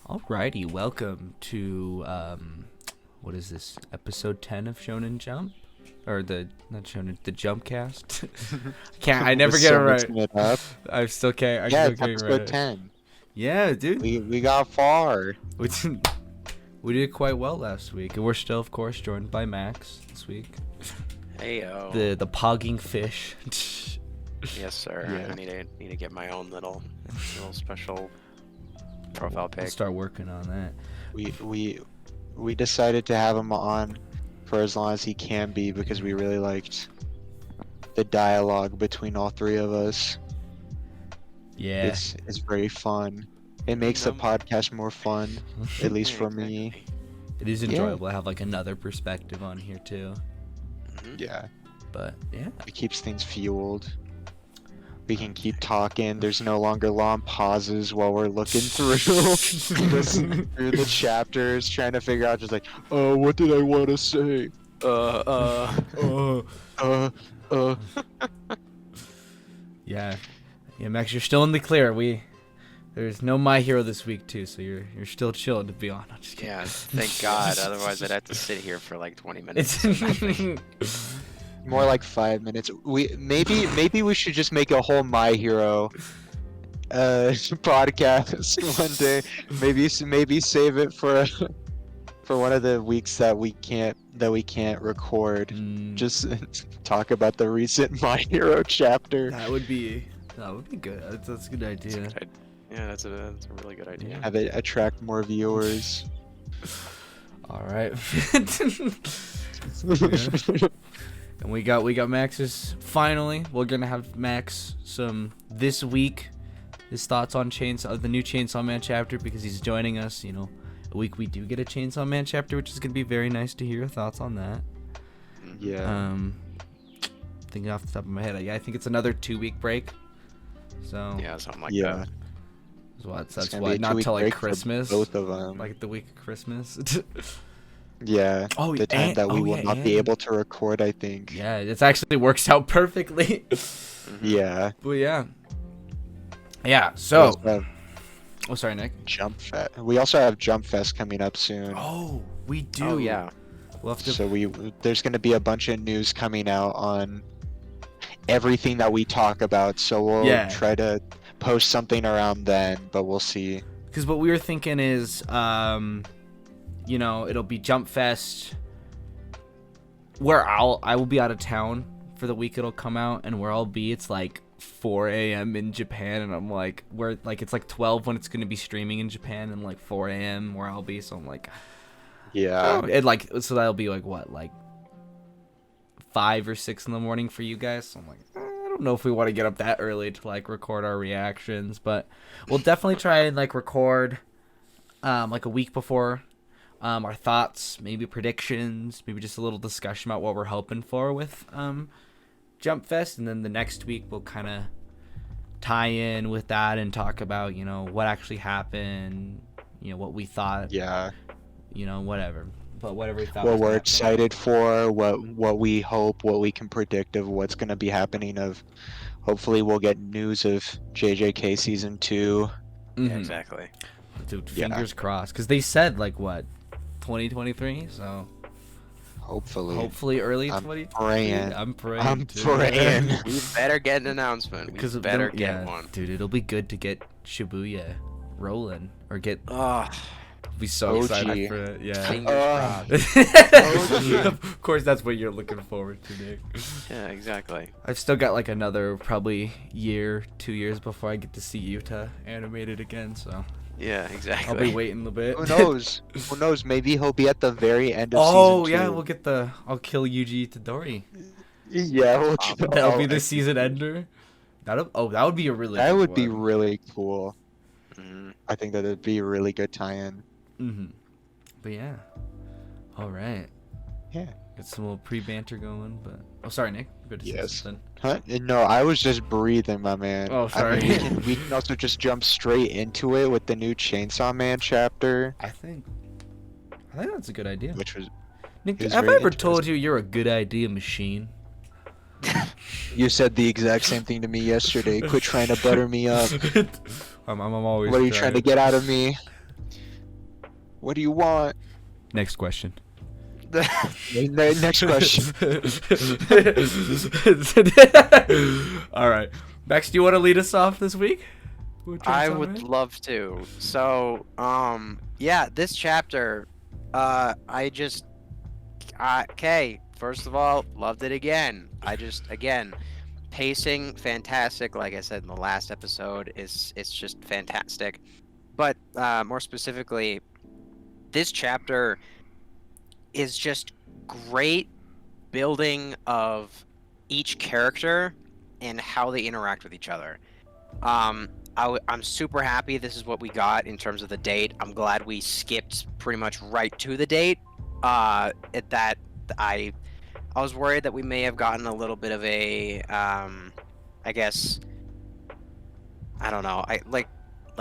Alrighty, welcome to what is this? Episode 10 of Shonen Jump, or not Shonen, the Jumpcast. I never get it right. It up. I still can't. Yeah, I it's still can't episode right. 10. Yeah, dude. We got far. We did quite well last week, and we're still, of course, joined by Max this week. Heyo. The pogging fish. Yes, sir. Yeah. I need to get my own little special profile We'll pic. start working on that. We decided to have him on for as long as he can be because we really liked the dialogue between all three of us. Yeah. It's very fun. It makes the podcast more fun, at least for me. It is enjoyable to have like another perspective on here too. Yeah. But yeah. It keeps things fueled. We can keep talking. There's no longer long pauses while we're looking through listening through the chapters, trying to figure out just like, oh, what did I want to say? Yeah. Yeah, Max, you're still in the clear. There's no My Hero this week too, so you're still chilling to be on. I'm just kidding. Yeah, thank God. Otherwise, I'd have to sit here for like 20 minutes. It's More like 5 minutes. Maybe we should just make a whole My Hero podcast one day. Maybe save it for one of the weeks that we can't record. Just talk about the recent My Hero chapter. that would be good. That's a good idea. Yeah, that's a really good idea. Have it attract more viewers. All right. And we got Max's finally. We're gonna have Max this week. His thoughts on the new Chainsaw Man chapter because he's joining us. You know, a week we do get a Chainsaw Man chapter, which is gonna be very nice to hear your thoughts on that. Yeah. Thinking off the top of my head, I think it's another 2-week break. So Yeah, something like Yeah. that. That's gonna why be a not 2-week till like break for Christmas. both of them. Like the week of Christmas. Yeah. Oh, The time that we will yeah, not be able to record, I think. Yeah, it actually works out perfectly. Yeah. But yeah. Yeah, so. We also have Oh, sorry, Nick. We also have Jump Fest coming up soon. Oh, we do. Oh yeah. We'll have to. So there's going to be a bunch of news coming out on everything that we talk about. So we'll try to post something around then, but we'll see. Because what we were thinking is, it'll be Jump Fest where I will be out of town for the week it'll come out, and where I'll be, it's like 4 a.m. in Japan, and I'm like, it's like 12 when it's going to be streaming in Japan, and like 4 a.m. where I'll be, so I'm like, Yeah. so that'll be like what, like 5 or 6 in the morning for you guys, so I'm like, I don't know if we want to get up that early to like record our reactions, but we'll definitely try and like record like a week before our thoughts, maybe predictions, maybe just a little discussion about what we're hoping for with Jump Fest, and then the next week we'll kind of tie in with that and talk about what actually happened, what we thought, whatever, but whatever we thought. What we're excited for, what we hope, what we can predict of what's going to be happening. Hopefully we'll get news of JJK season 2. Mm-hmm. Yeah, exactly. Dude, fingers crossed, because they said like what, 2023, so hopefully early 2023. I'm praying. We better get an announcement. We better get one. Dude, it'll be good to get Shibuya rolling, or get Oh, be so OG. excited for it. Yeah. fingers crossed. Of course, that's what you're looking forward to, Nick. Yeah, exactly. I've still got like another probably 2 years before I get to see Yuta animated again, so Yeah, exactly. I'll be waiting a bit. Who knows? Who knows? Maybe he'll be at the very end of Oh season 2. yeah, we'll get I'll kill Yuji Itadori. Yeah, That'll be the season ender. That would be a really. That good would be one. really cool. Mhm. I think that would be a really good tie-in. But yeah. All right. Yeah. Get some little pre-banter going, but sorry, Nick. Good to see Yes. something. Huh? No, I was just breathing, my man. Oh, sorry. I mean, we can also just jump straight into it with the new Chainsaw Man chapter, I think that's a good idea. which was Nick, is have I very ever told you you're a good idea machine? you said the exact same thing to me yesterday. Quit trying to butter me up. I'm always. What are you trying to get out of me? What do you want? Next question. Next question. Mm-hmm. All right, Max, do you want to lead us off this week? I would love to. So, yeah, this chapter, okay, first of all, loved it again. Again, pacing, fantastic. Like I said in the last episode, it's just fantastic. But, more specifically, this chapter is just great building of each character and how they interact with each other. I'm super happy this is what we got in terms of the date. I'm glad we skipped pretty much right to the date. At that, I I was worried that we may have gotten a little bit of a, I guess, I don't know, like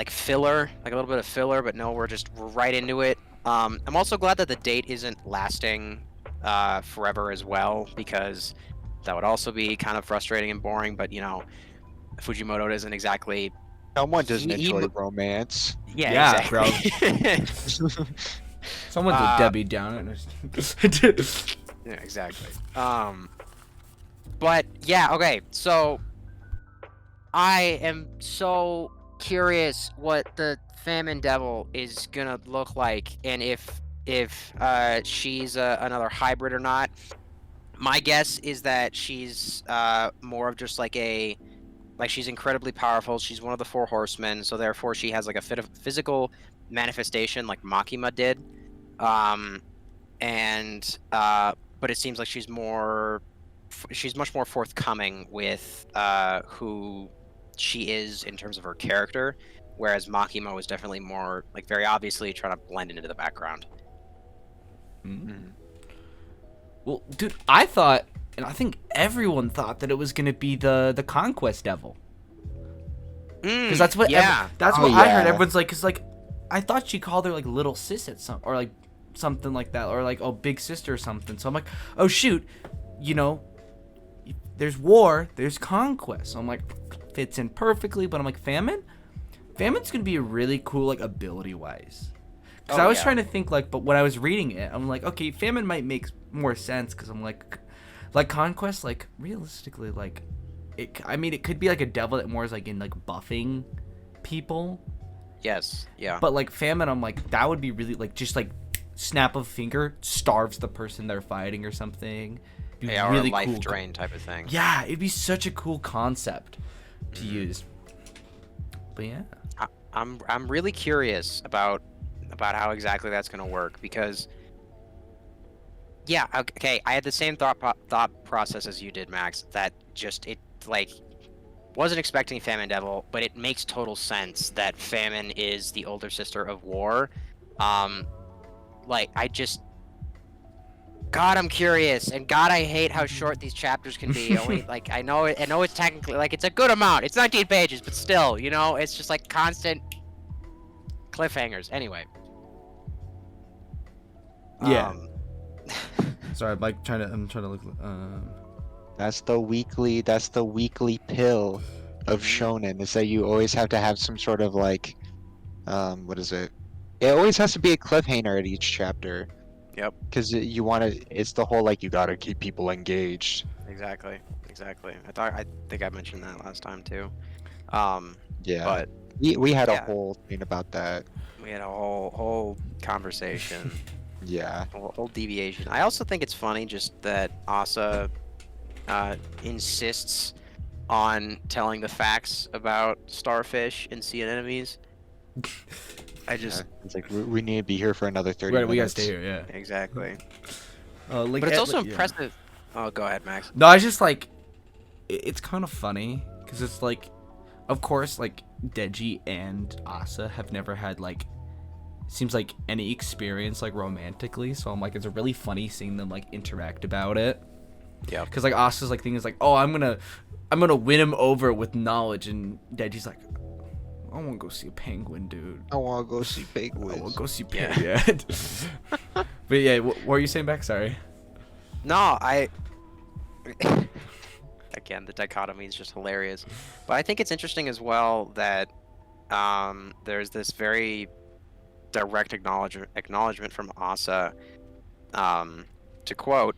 filler, like a little bit of filler, but no, we're right into it. I'm also glad that the date isn't lasting forever as well, because that would also be kind of frustrating and boring. But Fujimoto doesn't exactly. Someone doesn't He- enjoy romance. Yeah, Yeah, exactly. Someone's a Debbie Downer. Yeah, exactly. But yeah, okay. So I am so curious what the Famine Devil is gonna look like, and if she's another hybrid or not. My guess is that she's more of just like she's incredibly powerful. She's one of the four horsemen, so therefore she has like a physical manifestation like Makima did. But it seems like she's much more forthcoming with who she is in terms of her character, whereas Makima was definitely more like very obviously trying to blend into the background. Well, dude, I thought, and I think everyone thought that it was gonna be the Conquest Devil, because that's what that's what I heard. Everyone's like, cause like I thought she called her like little sis at some, or like something like that, or like big sister or something. So I'm like, oh shoot, there's war, there's conquest. So I'm like, fits in perfectly. But I'm like, Famine's gonna be really cool, like ability wise. Because I was trying to think like, but when I was reading it, I'm like, okay, Famine might make more sense, because I'm like Conquest, like realistically, like it could be like a devil that more is like in like buffing people. Yes. Yeah. But like Famine, I'm like, that would be really like just like snap of a finger starves the person they're fighting or something. Yeah, or really a life cool drain type of thing. Yeah, it'd be such a cool concept to use. But yeah, I'm really curious about how exactly that's gonna work, because okay, I had the same thought process as you did, Max. That just it like wasn't expecting Famine Devil, but it makes total sense that Famine is the older sister of War. God, I'm curious, and God, I hate how short these chapters can be. Only like I know it's technically like it's a good amount. It's 19 pages, but still, it's just like constant cliffhangers. Anyway. yeah. Sorry, I'm trying to look. That's the weekly pill of shonen, is that you always have to have some sort of like, what is it? It always has to be a cliffhanger at each chapter. Yep. Because it's the whole like you gotta keep people engaged. Exactly. I think I mentioned that last time too. Yeah. But we had a whole thing about that. we had a whole conversation. Yeah. A whole deviation. I also think it's funny just that Asa insists on telling the facts about starfish and sea anemones. It's like we need to be here for another 30 Right, minutes. we gotta stay here. Yeah. Exactly. Like, But it's also like, yeah. impressive. Oh, go ahead, Max. No, I just like it's kind of funny because it's like, of course, like Deji and Asa have never had like seems like any experience like romantically. So I'm like, it's really funny seeing them like interact about it. Yeah. Because like Asa's like thinking like, oh, I'm gonna win him over with knowledge, and Deji's like, I want to go see a penguin, dude. I want to go see I penguins. want to go see penguin. Yeah. But yeah, what were you saying back? Sorry. No, again, the dichotomy is just hilarious. But I think it's interesting as well that there's this very direct acknowledgement from Asa. To quote,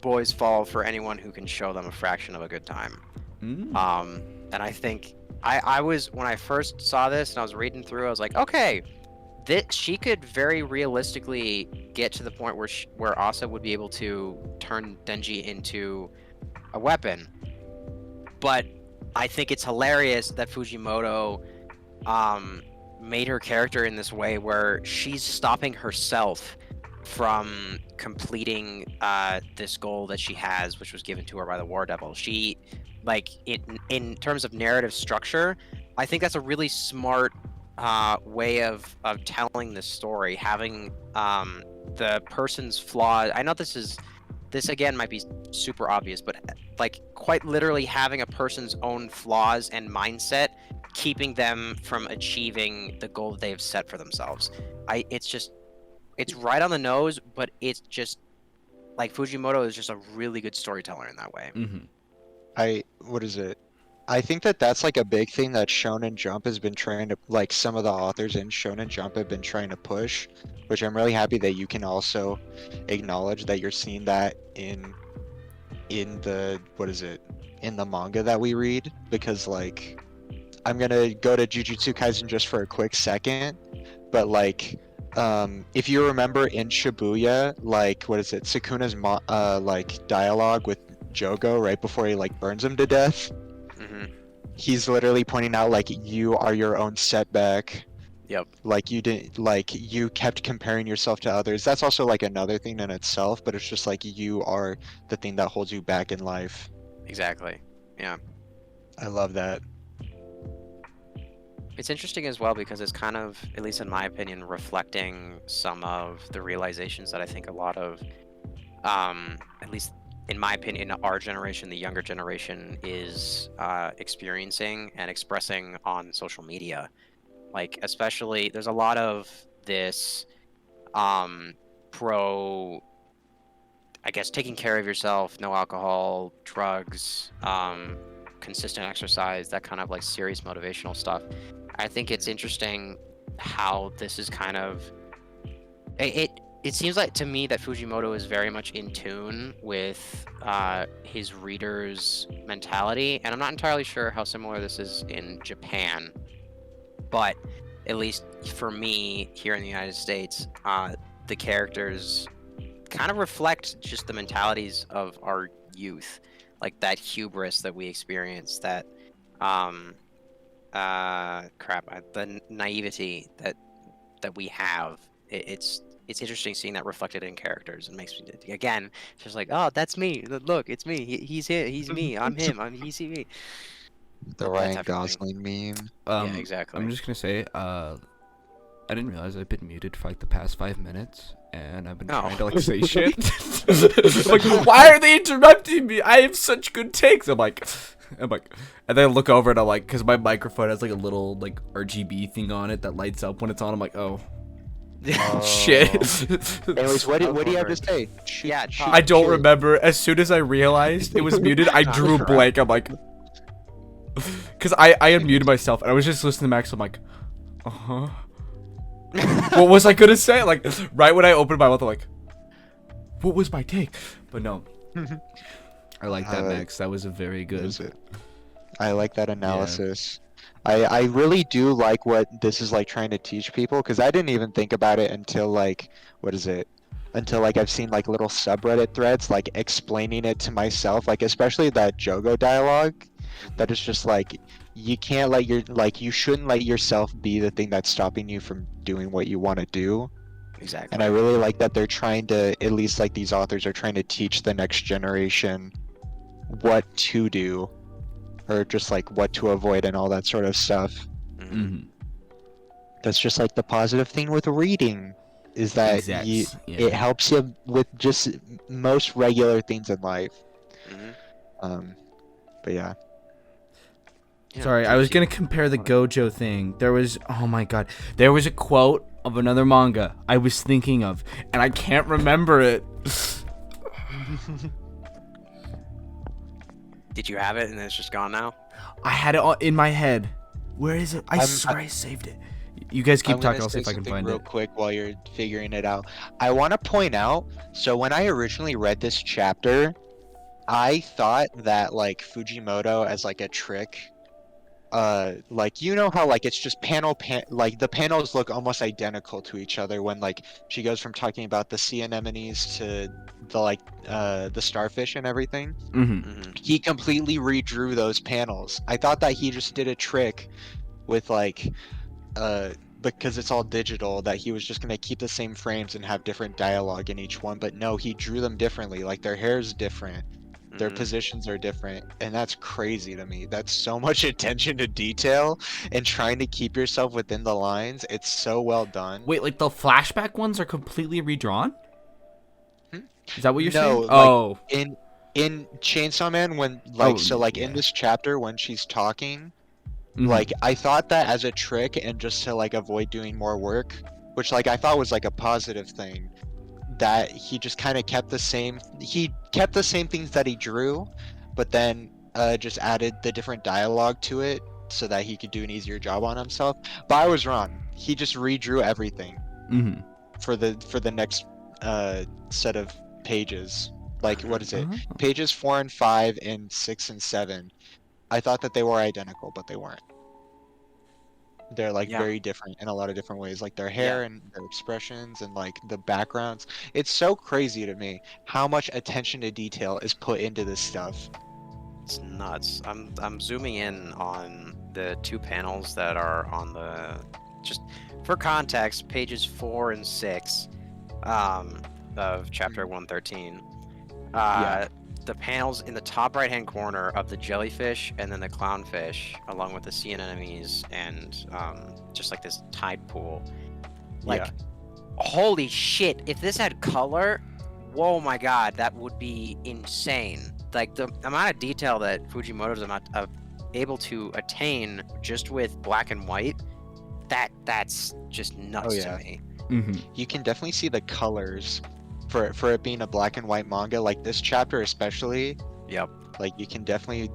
"Boys fall for anyone who can show them a fraction of a good time." And I think I was, when I first saw this and I was reading through, I was like, okay, she could very realistically get to the point where Asa would be able to turn Denji into a weapon. But I think it's hilarious that Fujimoto made her character in this way where she's stopping herself from completing this goal that she has, which was given to her by the War Devil. She, like, in terms of narrative structure, I think that's a really smart way of telling this story, having the person's flaws. I know this again might be super obvious, but like quite literally having a person's own flaws and mindset keeping them from achieving the goal that they have set for themselves. It's right on the nose, but it's just like Fujimoto is just a really good storyteller in that way. What is it? I think that's like a big thing that Shonen Jump has been trying to, like, some of the authors in Shonen Jump have been trying to push, which I'm really happy that you can also acknowledge that you're seeing that in the, what is it, in the manga that we read, because, like, I'm gonna go to Jujutsu Kaisen just for a quick second, but like, if you remember in Shibuya, like, what is it, Sukuna's like dialogue with Jogo right before he like burns him to death, he's literally pointing out like, you are your own setback. Yep. Like, you kept comparing yourself to others. That's also like another thing in itself, but it's just like, you are the thing that holds you back in life. Exactly. Yeah. I love that. It's interesting as well because it's kind of, at least in my opinion, reflecting some of the realizations that I think a lot of, at least in my opinion, our generation, the younger generation, is experiencing and expressing on social media. Like, especially, there's a lot of this pro, I guess, taking care of yourself, no alcohol, drugs, consistent exercise, that kind of like serious motivational stuff. I think it's interesting how this is kind of it seems like to me that Fujimoto is very much in tune with his readers' mentality, and I'm not entirely sure how similar this is in Japan, but at least for me here in the United States, the characters kind of reflect just the mentalities of our youth, like that hubris that we experience, that the naivety that we have. It's interesting seeing that reflected in characters, and makes me, again, just like, oh, that's me, look, it's me, he's here, he's me, I'm him, he's me. The That Ryan type of Gosling meme. Yeah, exactly. I'm just gonna say, I didn't realize I've been muted for like the past 5 minutes, and I've been trying to like say shit. Like, why are they interrupting me? I have such good takes. I'm like, and then I look over and I'm like, because my microphone has like a little like RGB thing on it that lights up when it's on. I'm like, oh. Shit. Anyways, what do you have to say? Yeah, I don't remember. As soon as I realized it was muted, I drew a blank. I'm like, because I unmuted myself and I was just listening to Max. I'm like, what was I gonna say? Like, right when I opened my mouth, I'm like, what was my take? But no, I like that, Max. That was a very good. I like that analysis. I really do like what this is like trying to teach people, because I didn't even think about it until like, what is it? Until like I've seen like little subreddit threads like explaining it to myself, like especially that Jogo dialogue, that is just like, you can't let you shouldn't let yourself be the thing that's stopping you from doing what you want to do. Exactly. And I really like that they're trying to, at least like these authors are trying to teach the next generation what to do, or just like what to avoid and all that sort of stuff. That's just like the positive thing with reading, is that it helps you with just most regular things in life. But yeah. Sorry, I was gonna compare the Gojo thing. There was, oh my god, there was a quote of another manga I was thinking of, and I can't remember it. Did you have it and it's just gone now? I had it in my head. Where is it? I swear I saved it. You guys keep I'm talking. gonna I'll see say if I can something find real it. quick while you're figuring it out. I want to point out, so when I originally read this chapter, I thought that like Fujimoto as like a trick, like you know how like it's just like the panels look almost identical to each other when like she goes from talking about the sea anemones to the starfish and everything. Mm-hmm. Hmm. He completely redrew those panels. I thought that he just did a trick with like because it's all digital, that he was just going to keep the same frames and have different dialogue in each one, but no, he drew them differently. Like their hair's different, their Hmm. positions are different, and that's crazy to me. That's so much attention to detail and trying to keep yourself within the lines. It's so well done. Wait, like the flashback ones are completely redrawn? Hmm? Is that what you're No, saying? like Oh. in Chainsaw Man, when like Oh, so like in yeah. this chapter when she's talking, like Mm-hmm. I thought that as a trick and just to like avoid doing more work, which like I thought was like a positive thing, that he just kind of kept the same things that he drew, but then just added the different dialogue to it so that he could do an easier job on himself. But I was wrong. He just redrew everything Mm-hmm. for the next set of pages. Like what is it? Oh. Pages 4 and 5 and 6 and 7. I thought that they were identical, but they weren't. They're like Yeah. very different in a lot of different ways, like their Yeah. hair and their expressions and like the backgrounds. It's so crazy to me how much attention to detail is put into this stuff. It's nuts. I'm zooming in on the two panels that are on the, just for context, pages 4 and 6 of chapter 113. Yeah. The panels in the top right hand corner of the jellyfish and then the clownfish, along with the sea anemones and just like this tide pool. Like, Yeah. holy shit! If this had color, whoa my god, that would be insane. Like the amount of detail that Fujimoto's able to attain just with black and white, that's just nuts yeah. to me. Mm-hmm. You can definitely see the colors for it being a black and white manga, like this chapter especially. Yep. Like you can definitely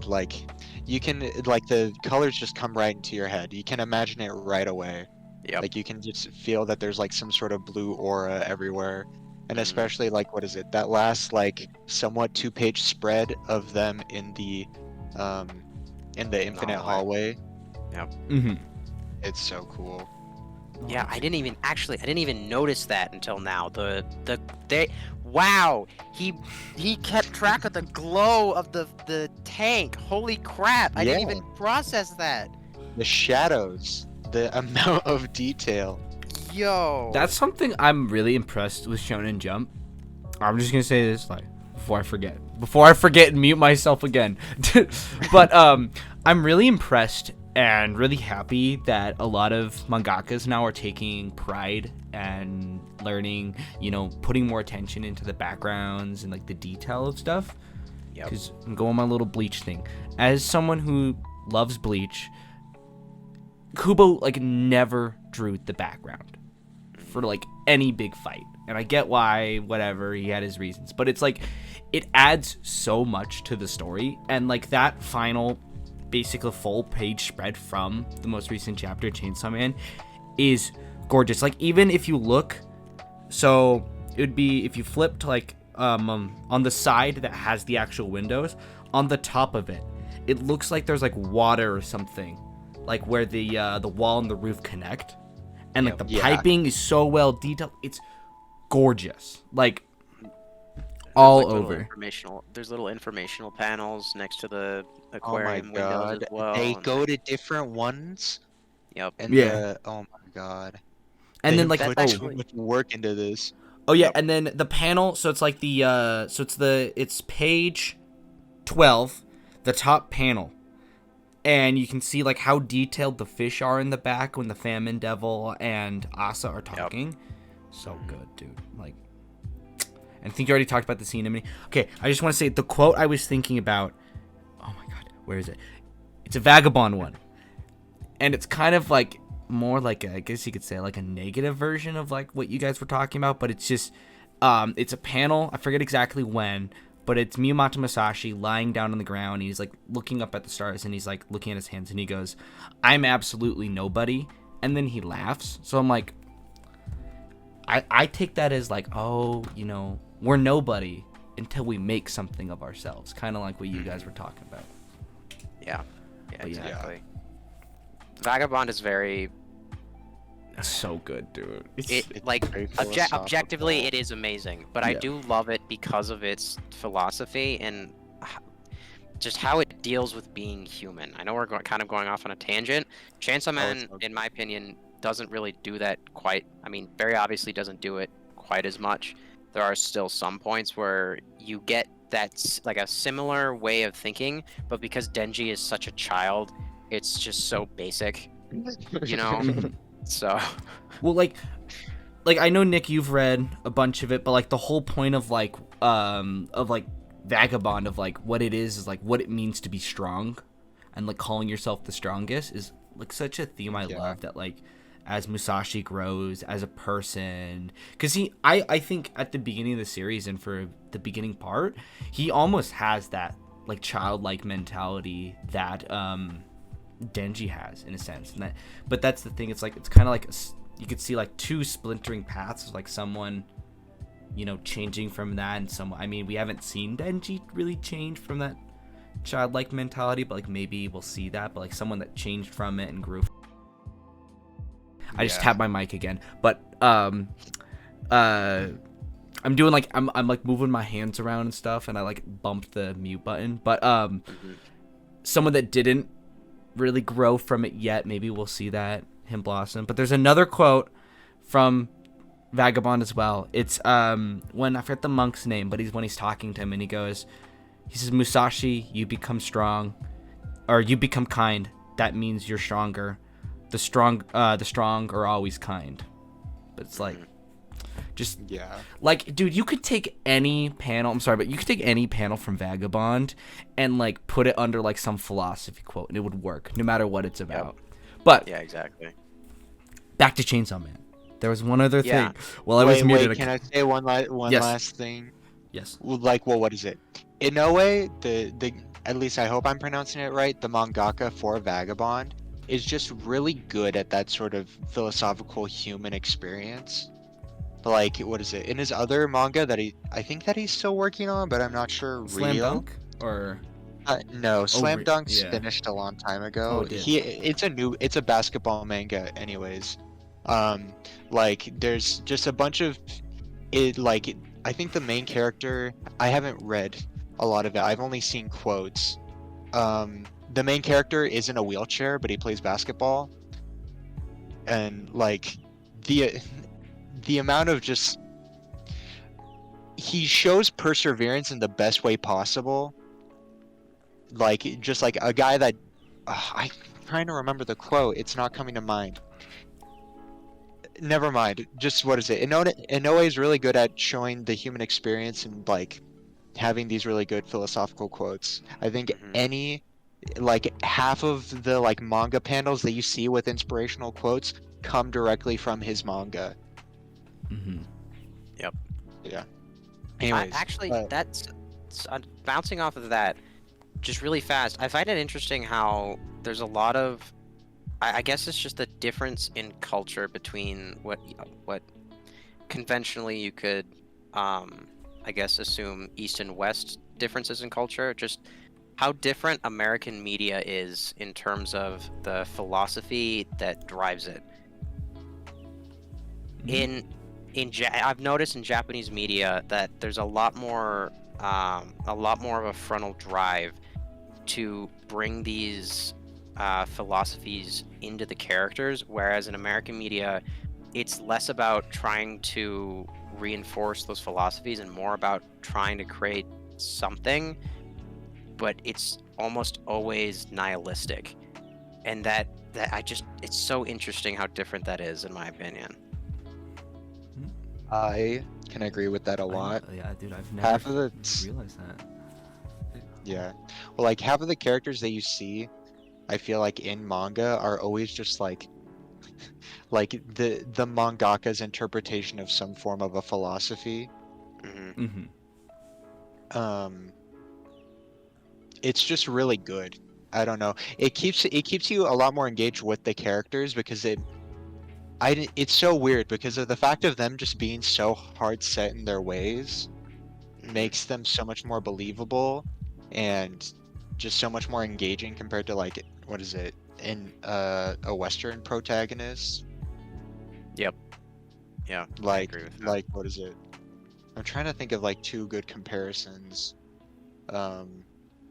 you can like the colors just come right into your head. You can imagine it right away. Yep. Like you can just feel that there's like some sort of blue aura everywhere. And especially like what is it? That last like somewhat 2-page spread of them in the infinite hallway. Mm-hmm. It's so cool. Yeah, I didn't even notice that until now. Wow, he kept track of the glow of the tank. Holy crap! I didn't even process that. The shadows, the amount of detail. Yo. That's something I'm really impressed with Shonen Jump. I'm just gonna say this like before I forget and mute myself again. But I'm really impressed and really happy that a lot of mangakas now are taking pride and learning, putting more attention into the backgrounds and like the detail of stuff. Yep. Because I'm going my little Bleach thing. As someone who loves Bleach, Kubo like never drew the background for like any big fight. And I get why, whatever, he had his reasons. But it's like, it adds so much to the story. And like that final, basically full page spread from the most recent chapter, Chainsaw Man, is gorgeous. Like even if you look, so it would be, if you flip to like, on the side that has the actual windows, on the top of it, it looks like there's like water or something, like where the wall and the roof connect. And like the piping is so well detailed. It's gorgeous. Like all over. There's little informational panels next to the Oh my aquarium windows as god. well. They and- go to different ones. Yep. And Yeah. oh my god. And They then like put that's so actually- much work into this. oh yeah, Yep. and then the panel, so it's like it's page 12, the top panel. And you can see like how detailed the fish are in the back when the Famine Devil and Asa are talking. So good, dude. Like, and I think you already talked about the scene. Okay, I just want to say the quote I was thinking about. Oh my god, where is it? It's a Vagabond one, and it's kind of like more like I guess you could say like a negative version of like what you guys were talking about. But it's just, it's a panel. I forget exactly when. But it's Miyamoto Musashi lying down on the ground. He's like looking up at the stars and he's like looking at his hands and he goes, "I'm absolutely nobody, and then he laughs. So I'm like, I take that as like, oh, you know, we're nobody until we make something of ourselves, kind of like what you guys were talking about. Yeah, But yeah. exactly. Vagabond is very It's so good, dude. it like very objectively philosophical. it is amazing, but I Yeah. do love it because of its philosophy and just how it deals with being human. I know we're kind of going off on a tangent. Chainsaw Man, so in my opinion, doesn't really do that quite. I mean, very obviously doesn't do it quite as much. There are still some points where you get that's like a similar way of thinking, but because Denji is such a child, it's just so basic, you know? Mhm. So, Well, like I know, Nick, you've read a bunch of it, but like the whole point of like Vagabond, of like what it is like what it means to be strong, and like calling yourself the strongest is like such a theme I Yeah. love, that like as Musashi grows as a person, because I think at the beginning of the series and for the beginning part, he almost has that like childlike mentality that Denji has, in a sense. And that, but that's the thing, it's like it's kind of like you could see like two splintering paths of like someone, you know, changing from that, and some, I mean, we haven't seen Denji really change from that childlike mentality, but like maybe we'll see that, but like someone that changed from it and grew. I just tapped my mic again, but I'm doing like I'm like moving my hands around and stuff, and I like bumped the mute button, but someone that didn't really grow from it yet, maybe we'll see that, him blossom. But there's another quote from Vagabond as well. It's when I forget the monk's name, but when he's talking to him, and he says, Musashi, you become strong, or you become kind. That means you're stronger. The strong are always kind. But it's like, just like, dude, you could take any panel. I'm sorry, but you could take any panel from Vagabond and like put it under like some philosophy quote, and it would work no matter what it's about. But yeah, exactly. back to Chainsaw Man. There was one other Yeah. thing. Well, I was muted. Wait, can I say one Yes. last thing? Yes. Like, well, what is it? Inoue, the at least I hope I'm pronouncing it right, the mangaka for Vagabond, is just really good at that sort of philosophical human experience. Like, what is it? In his other manga that I think that he's still working on, but I'm not sure. Slam Dunk or No, Slam Dunk's yeah. finished a long time ago. Oh, it did. It's a basketball manga, anyways. Like there's just a bunch of it. Like I think the main character, I haven't read a lot of it. I've only seen quotes. The main character is in a wheelchair, but he plays basketball, and like the amount of just he shows perseverance in the best way possible. Like just like a guy that I'm trying to remember the quote. It's not coming to mind. Never mind. Just what is it? Inoue is really good at showing the human experience and like having these really good philosophical quotes. I think any like half of the like manga panels that you see with inspirational quotes come directly from his manga. Mm-hmm. Yep. Yeah. Anyways, Actually, that's bouncing off of that just really fast. I find it interesting how there's a lot of I guess it's just a difference in culture between what conventionally you could I guess assume East and West differences in culture, just how different American media is in terms of the philosophy that drives it. I've noticed in Japanese media that there's a lot more of a frontal drive to bring these philosophies into the characters, whereas in American media, it's less about trying to reinforce those philosophies and more about trying to create something, but it's almost always nihilistic, and that it's so interesting how different that is, in my opinion. I can agree with that a lot. Yeah, dude, I've Half never of it, realized that. yeah. Well, like half of the characters that you see, I feel like in manga are always just like the mangaka's interpretation of some form of a philosophy. It's just really good. I don't know. It keeps you a lot more engaged with the characters because it's so weird because of the fact of them just being so hard set in their ways makes them so much more believable and just so much more engaging compared to like what is it in a Western protagonist. Yep. Yeah. I Like agree with that. like what is it? I'm trying to think of like two good comparisons. Well,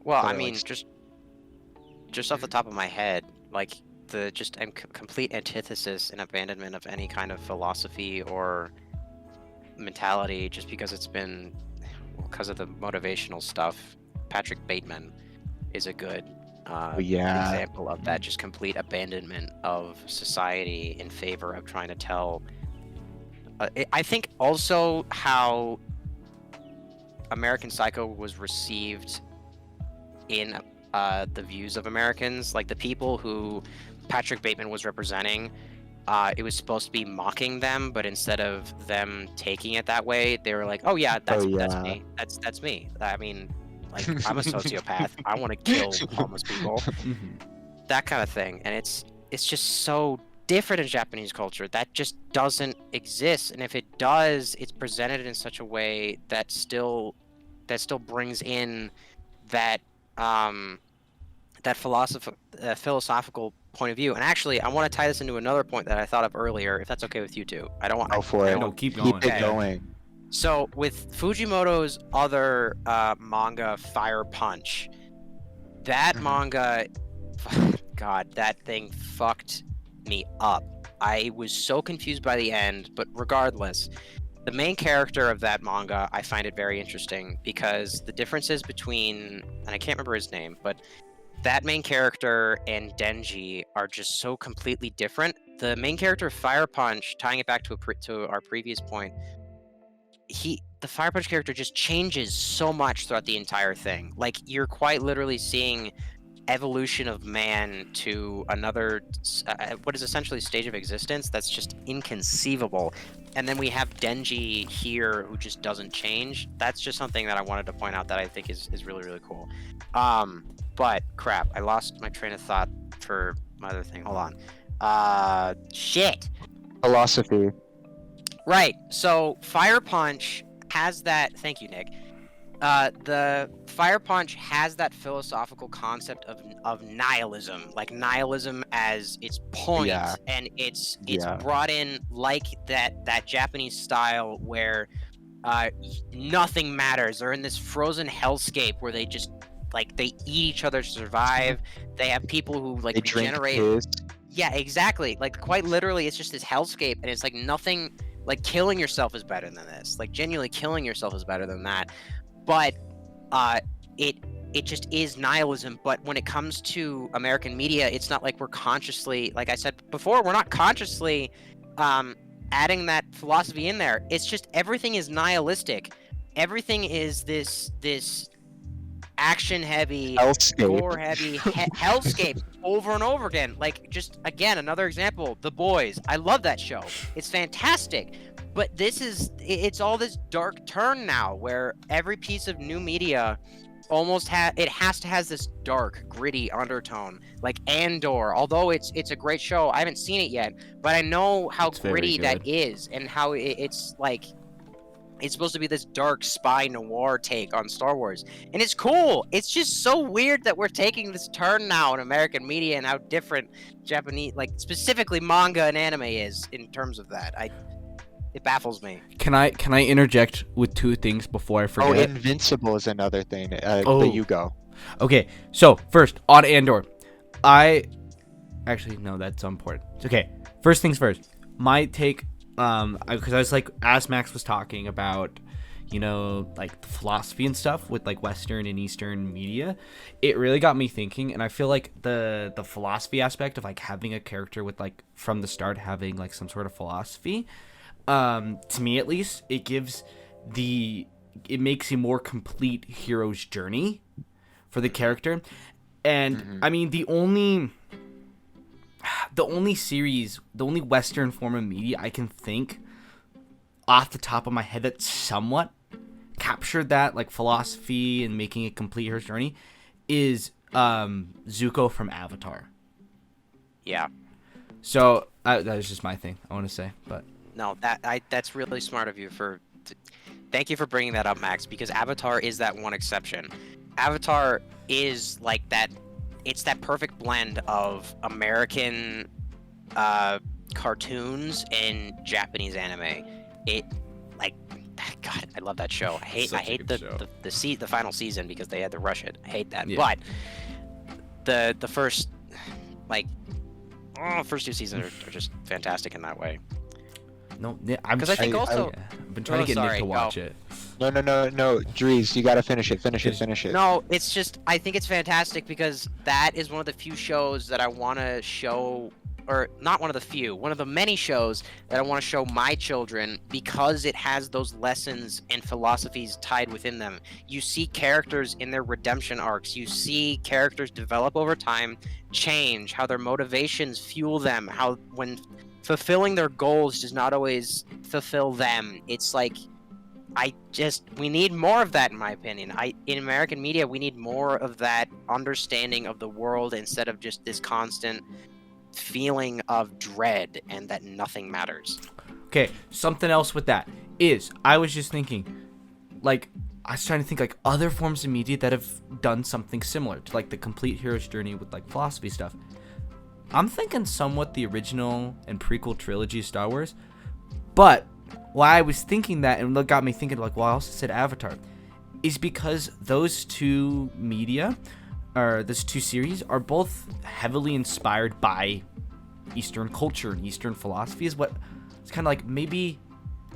but I are, mean, like, just off the top of my head, like the just complete antithesis and abandonment of any kind of philosophy or mentality, just because it's been because of the motivational stuff. Patrick Bateman is a good yeah. example of that, just complete abandonment of society in favor of trying to tell. I think also how American Psycho was received in the views of Americans, like the people who Patrick Bateman was representing. It was supposed to be mocking them, but instead of them taking it that way, they were like, "Oh yeah, that's me. That's me. I mean, like I'm a sociopath. I want to kill homeless people." That kind of thing. And it's just so different in Japanese culture. That just doesn't exist. And if it does, it's presented in such a way that still brings in that that philosophical point of view. And actually, I want to tie this into another point that I thought of earlier, if that's okay with you two. I don't want. Go for it. No, keep going. Keep it going. So with Fujimoto's other manga, Fire Punch, that manga, God, that thing fucked me up. I was so confused by the end, but regardless, the main character of that manga, I find it very interesting because the differences between, and I can't remember his name, but that main character and Denji are just so completely different. The main character, Fire Punch, tying it back to our previous point, the Fire Punch character just changes so much throughout the entire thing. Like, you're quite literally seeing evolution of man to another what is essentially stage of existence that's just inconceivable. And then we have Denji here who just doesn't change. That's just something that I wanted to point out that I think is really, really cool. But crap, I lost my train of thought for my other thing. Hold on. Shit. Philosophy. Right. So Fire Punch has that. Thank you, Nick. The Fire Punch has that philosophical concept of nihilism, like nihilism as its point, and it's brought in like that Japanese style where nothing matters. They're in this frozen hellscape where they just like they eat each other to survive. They have people who like regenerate. Yeah, exactly. Like quite literally, it's just this hellscape, and it's like nothing. Like killing yourself is better than this. Like genuinely killing yourself is better than that. But it just is nihilism. But when it comes to American media, it's not like we're consciously, like I said before, we're not consciously adding that philosophy in there. It's just everything is nihilistic. Everything is this action heavy, gore heavy hellscape over and over again. Like, just again, another example, The Boys. I love that show. It's fantastic. But it's all this dark turn now where every piece of new media almost has this dark, gritty undertone. Like Andor, although it's a great show, I haven't seen it yet, but I know how gritty that is and how it's like it's supposed to be this dark spy noir take on Star Wars. And it's cool. It's just so weird that we're taking this turn now in American media and how different Japanese, like specifically manga and anime is in terms of that. It baffles me. Can I interject with two things before I forget? Oh, Invincible is another thing. But you go. Okay, so first, on Andor. Actually, no, that's important. Okay, first things first. My take, because I was like, as Max was talking about, like the philosophy and stuff with like Western and Eastern media, it really got me thinking. And I feel like the philosophy aspect of like having a character with like from the start having like some sort of philosophy, to me at least, it makes a more complete hero's journey for the character. And I mean, the only Western form of media I can think off the top of my head that somewhat captured that like philosophy and making a complete hero's journey is Zuko from Avatar. Yeah. So That was just my thing. I want to say, but No, that's really smart of you thank you for bringing that up, Max, because Avatar is that one exception. Avatar is like that. It's that perfect blend of American cartoons and Japanese anime. It like God, I love that show. I hate the final season because they had to rush it. I hate that. Yeah. But the first first 2 seasons are just fantastic in that way. no, yeah, I'm 'Cause I think also- I've been trying to get Nick sorry, to watch go. it. No, Drees, you gotta finish it. Finish it. No, it's just I think it's fantastic because that is one of the few shows that I want to show, or not one of the few, one of the many shows that I want to show my children because it has those lessons and philosophies tied within them. You see characters in their redemption arcs. You see characters develop over time, change, how their motivations fuel them, how when fulfilling their goals does not always fulfill them. It's like we need more of that, in my opinion. In American media, we need more of that understanding of the world instead of just this constant feeling of dread and that nothing matters. Okay, something else with that is I was just thinking, like, I was trying to think like other forms of media that have done something similar to like the complete hero's journey with like philosophy stuff. I'm thinking somewhat the original and prequel trilogy of Star Wars, but why I was thinking that and what got me thinking like, well, I also said Avatar, is because those two media, or those two series, are both heavily inspired by Eastern culture and Eastern philosophy. Is what it's kind of like maybe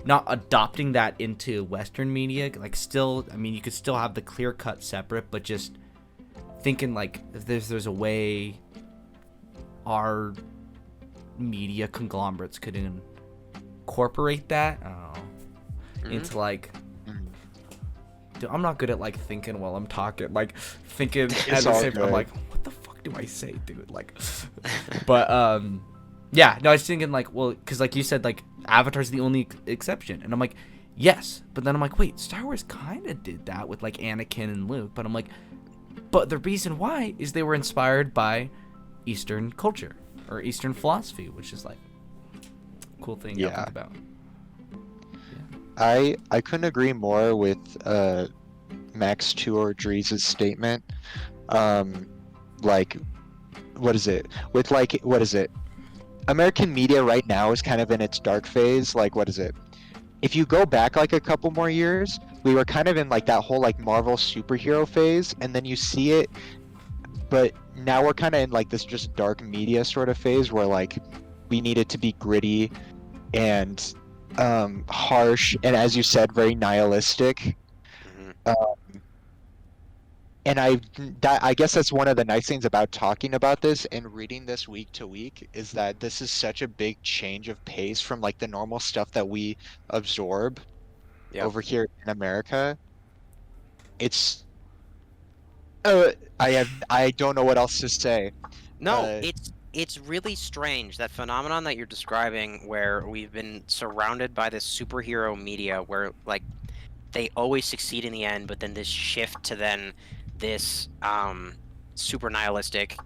not adopting that into Western media. Like still, I mean, you could still have the clear cut separate, but just thinking like if there's a way our media conglomerates could incorporate that, I don't know, into like, dude, I'm not good at like thinking while I'm talking, like thinking at the same time. I'm like, what the fuck do I say, dude? Like, but yeah, no, I was thinking like, well, because like you said, like Avatar's the only exception, and I'm like, yes, but then I'm like, wait, Star Wars kind of did that with like Anakin and Luke, but I'm like, but the reason why is they were inspired by Eastern culture or Eastern philosophy, which is like a cool thing to think about. I couldn't agree more with Max 2 or Drees' statement. Like, what is it? With like, what is it? American media right now is kind of in its dark phase. Like, what is it? If you go back like a couple more years, we were kind of in like that whole like Marvel superhero phase, and then you see it, but now we're kind of in like this just dark media sort of phase where like we need it to be gritty and harsh, and as you said, very nihilistic. And I guess that's one of the nice things about talking about this and reading this week to week, is that this is such a big change of pace from like the normal stuff that we absorb over here in America. It's I don't know what else to say. No, it's really strange, that phenomenon that you're describing, where we've been surrounded by this superhero media where like they always succeed in the end, but then this shift to then this super nihilistic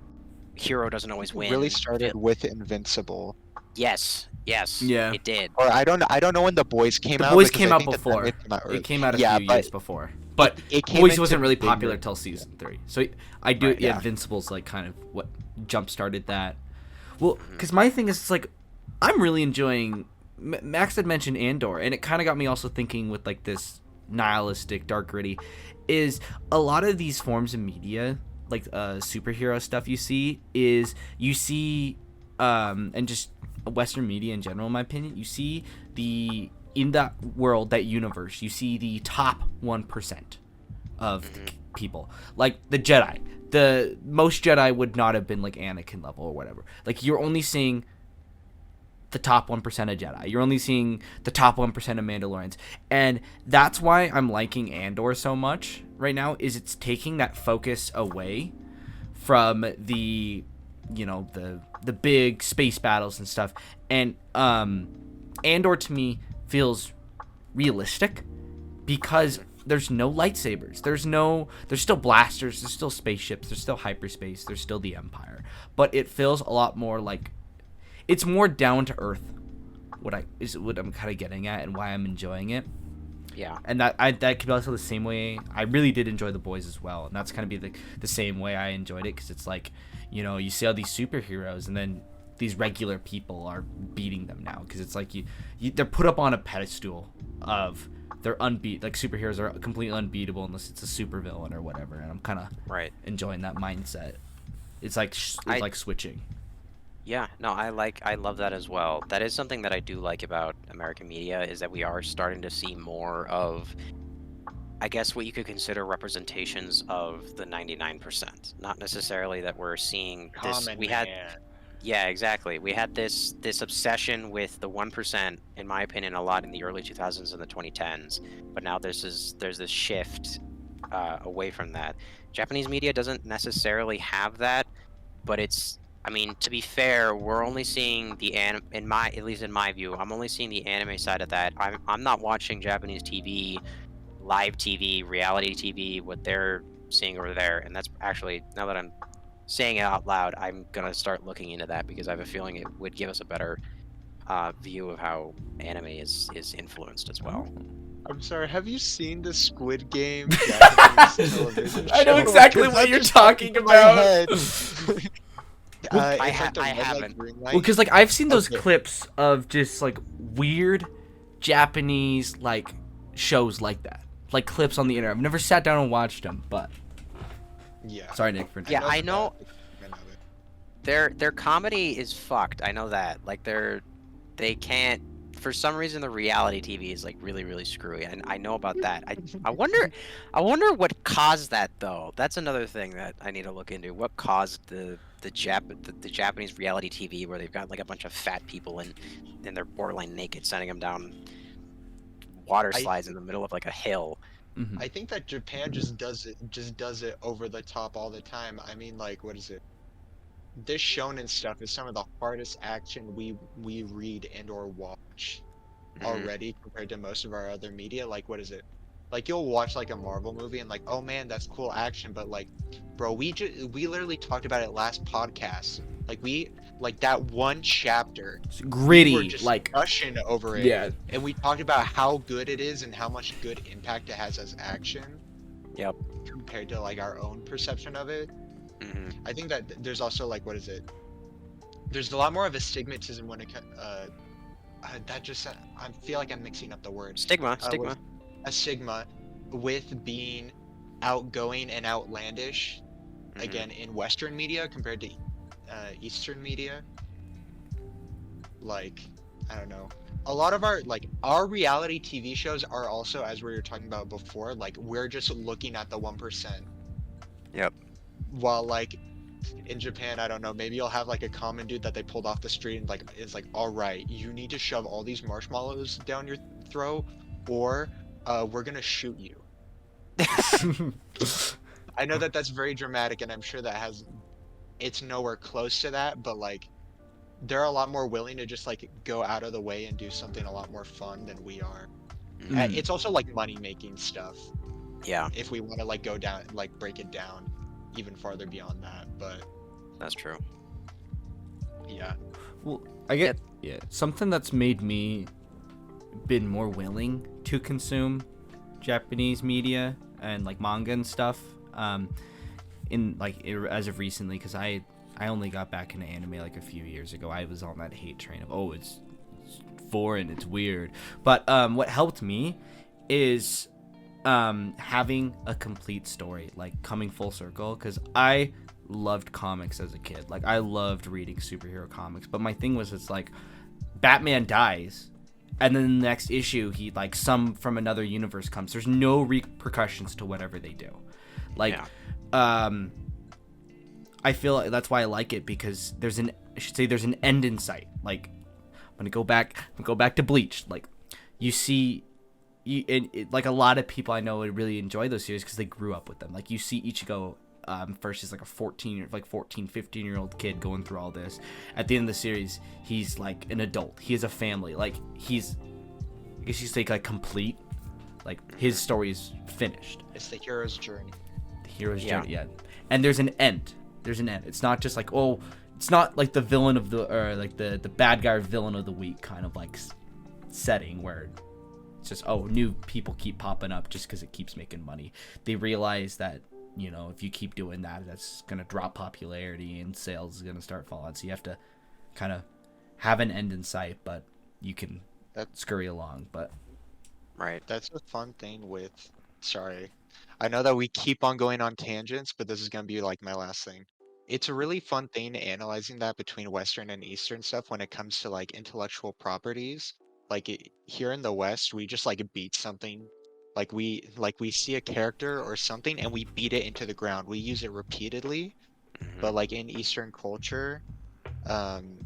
hero doesn't always win. Really started with Invincible. Yes, Yeah. it did. Or I don't know when The Boys came out. The Boys because came I out think that before. It Came out a few years before. But it came Boys into wasn't really bigger- popular till season 3. So I do, Right, yeah. Invincible's like kind of what jump started that. Well, because my thing is, it's like I'm really enjoying. Max had mentioned Andor, and it kind of got me also thinking with like this nihilistic, dark, gritty. Is a lot of these forms of media, like superhero stuff, you see, and just Western media in general, in my opinion, you see in that world, that universe, you see the top 1% of people, like the Jedi. The most Jedi would not have been like Anakin level or whatever. Like you're only seeing the top 1% of Jedi. You're only seeing the top 1% of Mandalorians. And that's why I'm liking Andor so much right now, is it's taking that focus away from the, the big space battles and stuff. And Andor to me feels realistic because there's no lightsabers. There's still blasters, there's still spaceships, there's still hyperspace, there's still the Empire. But it feels a lot more like, it's more down to earth. What I'm kind of getting at and why I'm enjoying it. Yeah. And that could be also the same way. I really did enjoy The Boys as well, and that's kind of be the same way I enjoyed it, because it's like, you know, you see all these superheroes and then these regular people are beating them now, because it's like they're put up on a pedestal of they're like superheroes are completely unbeatable unless it's a supervillain or whatever, and I'm kind of enjoying that mindset. It's like like switching. Yeah, no, I love that as well. That is something that I do like about American media, is that we are starting to see more of, I guess, what you could consider representations of the 99%. Not necessarily that we're seeing this. Yeah, exactly. We had this obsession with the 1%, in my opinion, a lot in the early 2000s and the 2010s. But now there's this shift away from that. Japanese media doesn't necessarily have that, but it's, I mean, to be fair, we're only seeing the at least in my view, I'm only seeing the anime side of that. I'm not watching Japanese TV, live TV, reality TV, what they're seeing over there. And that's actually, now that I'm saying it out loud, I'm gonna start looking into that, because I have a feeling it would give us a better view of how anime is influenced as well. I'm sorry, have you seen the Squid Game Japanese television show? I know exactly what you're talking about. I haven't. Well, because like I've seen those clips of just like weird Japanese like shows like that, like clips on the internet. I've never sat down and watched them, but yeah. Sorry, Nick. I know. Their comedy is fucked. I know that. Like they can't. For some reason, the reality TV is like really, really screwy, and I know about that. I wonder what caused that though. That's another thing that I need to look into. What caused the Japanese reality TV where they've got like a bunch of fat people and they're borderline naked, sending them down water slides in the middle of like a hill. Mm-hmm. I think that Japan just does it over the top all the time. I mean, like, what is it? This shonen stuff is some of the hardest action we read and or watch already compared to most of our other media. Like, what is it? Like, you'll watch like a Marvel movie and like, oh man, that's cool action, but like, bro, we literally talked about it last podcast. Like that one chapter, it's gritty, we were just like gushing over it. Yeah. And we talked about how good it is and how much good impact it has as action. Yep. Compared to like our own perception of it. Mm-hmm. I think that there's also like, what is it? There's a lot more of a stigmatism when it that just I feel like I'm mixing up the words. Stigma. A stigma with being outgoing and outlandish, again, in Western media compared to Eastern media. Like, I don't know. A lot of our reality TV shows are also, as we were talking about before, like we're just looking at the 1%. Yep. While like in Japan, I don't know, maybe you'll have like a common dude that they pulled off the street and like is like, all right, you need to shove all these marshmallows down your throat, or we're gonna shoot you. I know that that's very dramatic, and I'm sure that it's nowhere close to that, but like they're a lot more willing to just like go out of the way and do something a lot more fun than we are. It's also like money making stuff. Yeah. If we want to like go down, like break it down even farther beyond that, but that's true. Yeah. Well, I get something that's made me been more willing to consume Japanese media and like manga and stuff in like as of recently, because I only got back into anime like a few years ago. I was on that hate train of it's foreign, it's weird, but what helped me is having a complete story, like coming full circle, because I loved comics as a kid. Like I loved reading superhero comics, but my thing was, it's like Batman dies and then the next issue he like some from another universe comes. There's no repercussions to whatever they do. Like I feel like that's why I like it, because there's an end in sight. Like I'm gonna go back to Bleach. Like you see like a lot of people I know would really enjoy those series because they grew up with them. Like you see Ichigo first is like a 15 year old kid going through all this. At the end of the series, he's like an adult. He has a family. Like he's, I guess you say like complete. Like his story is finished. It's the hero's journey. The hero's journey, yeah. And there's an end. It's not just like, it's not like the villain of the or like the bad guy or villain of the week kind of like setting where it's just new people keep popping up just because it keeps making money. They realize that if you keep doing that, that's gonna drop popularity and sales is gonna start falling. So you have to kind of have an end in sight, but you can scurry along. But Right. That's a fun thing with. Sorry, I know that we keep on going on tangents, but this is gonna be like my last thing. It's a really fun thing analyzing that between Western and Eastern stuff when it comes to like intellectual properties. Like here in the West, we just like beat something. Like we see a character or something and we beat it into the ground. We use it repeatedly. But like in Eastern culture, um,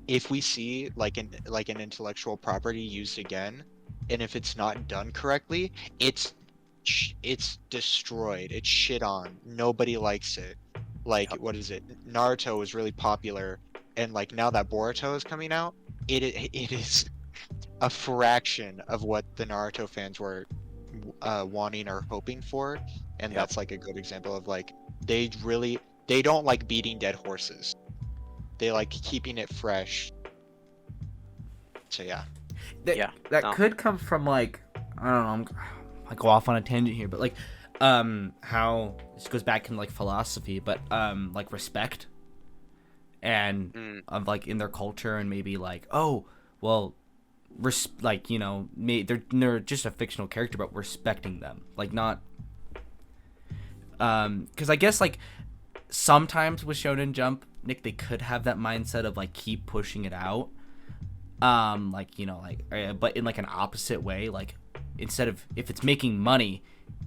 if we see like an intellectual property used again, and if it's not done correctly, it's destroyed. It's shit on. Nobody likes it. Like what is it? Naruto was really popular, and like now that Boruto is coming out, it is a fraction of what the Naruto fans were wanting or hoping for, and that's like a good example of like they don't like beating dead horses. They like keeping it fresh. So yeah. That could come from like I don't know. I go off on a tangent here, but like how this goes back in like philosophy, but like respect and of like in their culture and maybe like like they're just a fictional character, but respecting them like not because I guess like sometimes with Shonen Jump, Nick, they could have that mindset of like keep pushing it out, but in like an opposite way, like instead of if it's making money,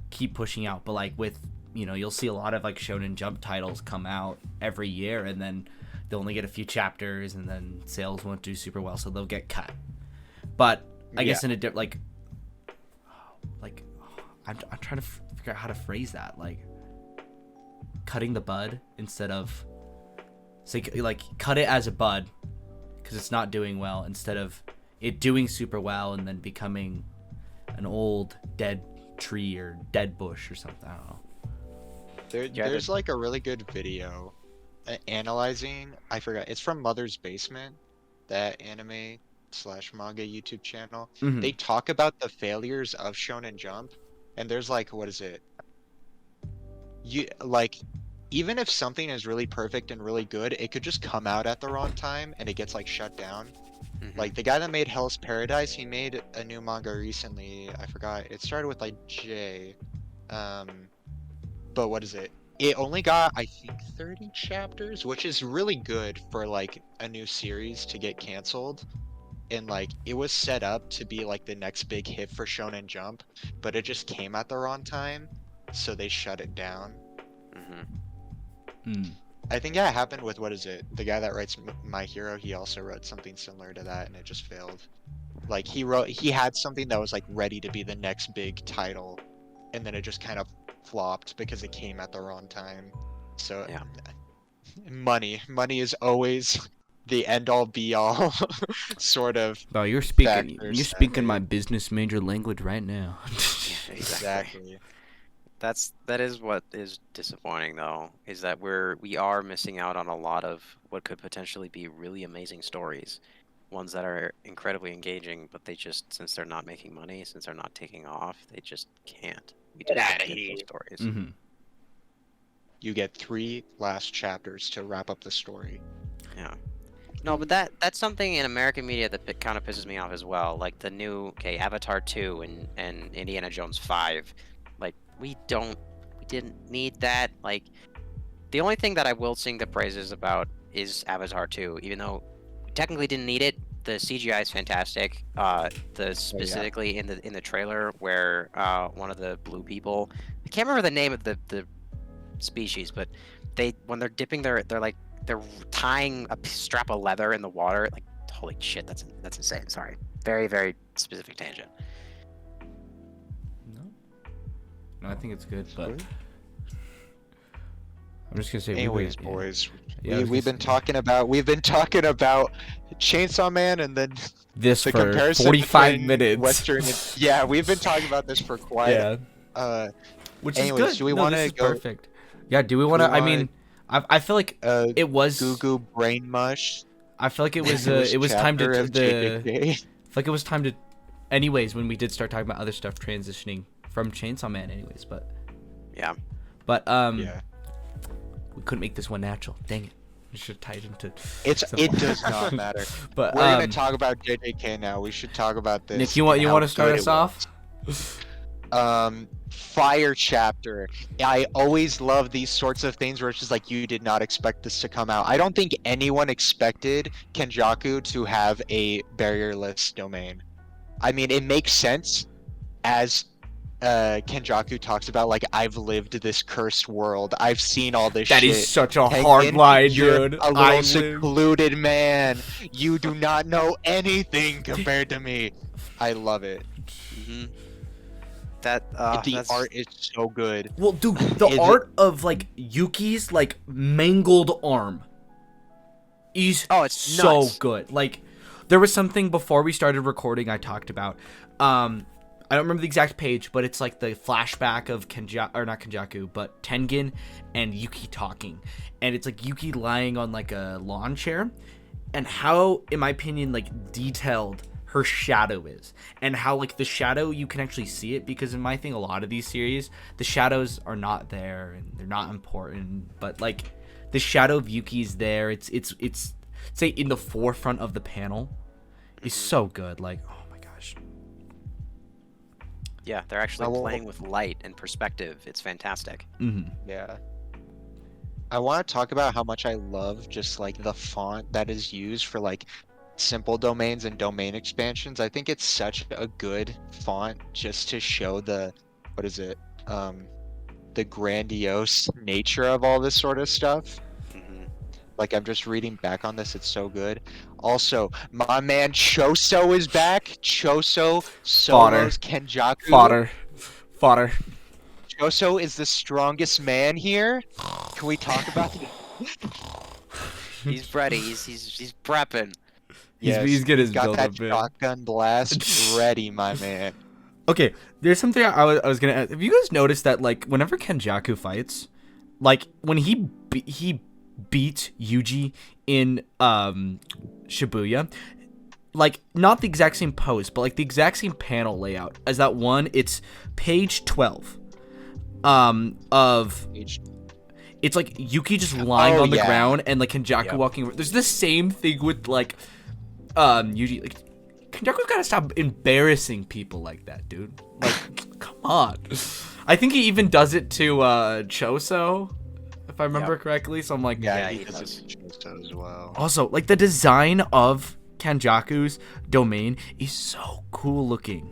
keep pushing out. But like with you'll see a lot of like Shonen Jump titles come out every year, and then they'll only get a few chapters, and then sales won't do super well, so they'll get cut. But I guess in a I'm trying to figure out how to phrase that, like cutting the bud instead of like cut it as a bud because it's not doing well instead of it doing super well and then becoming an old dead tree or dead bush or something. I don't know. There's like a really good video analyzing. I forgot. It's from Mother's Basement, that anime / manga YouTube channel. Mm-hmm. They talk about the failures of Shonen Jump, and there's like what is it? Even if something is really perfect and really good, it could just come out at the wrong time and it gets like shut down. Like the guy that made Hell's Paradise, he made a new manga recently. I forgot. It started with like J. But what is it? It only got, I think, 30 chapters, which is really good for like a new series to get canceled. And like it was set up to be like the next big hit for Shonen Jump, but it just came at the wrong time, so they shut it down. I think it happened with what is it? The guy that writes My Hero, he also wrote something similar to that, and it just failed. Like he had something that was like ready to be the next big title, and then it just kind of flopped because it came at the wrong time. So money is always the end all be all sort of. Oh, you're speaking my business major language right now. Exactly. That is what is disappointing though, is that we are missing out on a lot of what could potentially be really amazing stories, ones that are incredibly engaging, but they just, since they're not making money, since they're not taking off, they just can't. We just can't get those stories. Mm-hmm. You get 3 last chapters to wrap up the story. Yeah. No, but that's something in American media that kind of pisses me off as well. Like the new Avatar 2 and Indiana Jones 5. Like we didn't need that. Like the only thing that I will sing the praises about is Avatar 2, even though we technically didn't need it. The CGI is fantastic. Specifically in the trailer where one of the blue people, I can't remember the name of the species, but when they're dipping they're tying a strap of leather in the water. Like holy shit, that's insane. Sorry, very very specific tangent. No, I think it's good, but I'm just gonna say. Anyways, boys, we've been talking about Chainsaw Man, and then this the for comparison 45 minutes. Western, we've been talking about this for quite. Which anyways, is good. Do we want to go? Perfect. Yeah. Do we want to? I mean, I feel like it was. Goo Goo Brain Mush. I feel like it was time to chapter of I JJK. feel like it was time to. Anyways, when we did start talking about other stuff transitioning from Chainsaw Man, anyways, but Yeah. Yeah. we couldn't make this one natural. Dang it. We should tie it into. It does not matter. But We're gonna talk about JJK now. We should talk about this. Nick, you want to start us off? Fire chapter. I always love these sorts of things where it's just like you did not expect this to come out. I don't think anyone expected Kenjaku to have a barrierless domain. I mean, it makes sense as Kenjaku talks about, like, I've lived this cursed world. I've seen all this shit. That is such a Tengen, hard line, you're dude. a little secluded man. You do not know anything compared to me. I love it. Mm-hmm. That The art is so good. Well, dude, the art of like Yuki's like mangled arm is it's so nuts. good. Like, there was something before we started recording I talked about. I don't remember the exact page, but it's like the flashback of not Kenjaku, but Tengen and Yuki talking, and it's like Yuki lying on like a lawn chair, and how, in my opinion, like detailed her shadow is, and how like the shadow you can actually see it, because in my thing, a lot of these series, the shadows are not there and they're not important, but like the shadow of Yuki's there. It's say in the forefront of the panel is so good. Like, oh my gosh. Yeah, they're actually playing with light and perspective. It's fantastic. Mm-hmm. Yeah. I want to talk about how much I love just like the font that is used for like simple domains and domain expansions. I think it's such a good font just to show the grandiose nature of all this sort of stuff. Like, I'm just reading back on this, it's so good. Also, my man Choso is back. Choso solos Kenjaku. Fodder. Choso is the strongest man here. Can we talk about it? He's ready. He's prepping. He's good as got build that up, man. shotgun blast ready, my man. Okay, there's something I was gonna ask. Have you guys noticed that, like, whenever Kenjaku fights, like, when he beats Yuji in Shibuya, like, not the exact same pose, but like the exact same panel layout as that one. It's page 12 of it's like Yuki just lying on the ground and like Kenjaku walking over. There's the same thing with like Yuji. Like, Kenjaku's gotta stop embarrassing people like that, dude. Like, come on. I think he even does it to Choso, if I remember correctly. So I'm like, Yeah, he does it to Choso as well. Also, like, the design of Kenjaku's domain is so cool looking.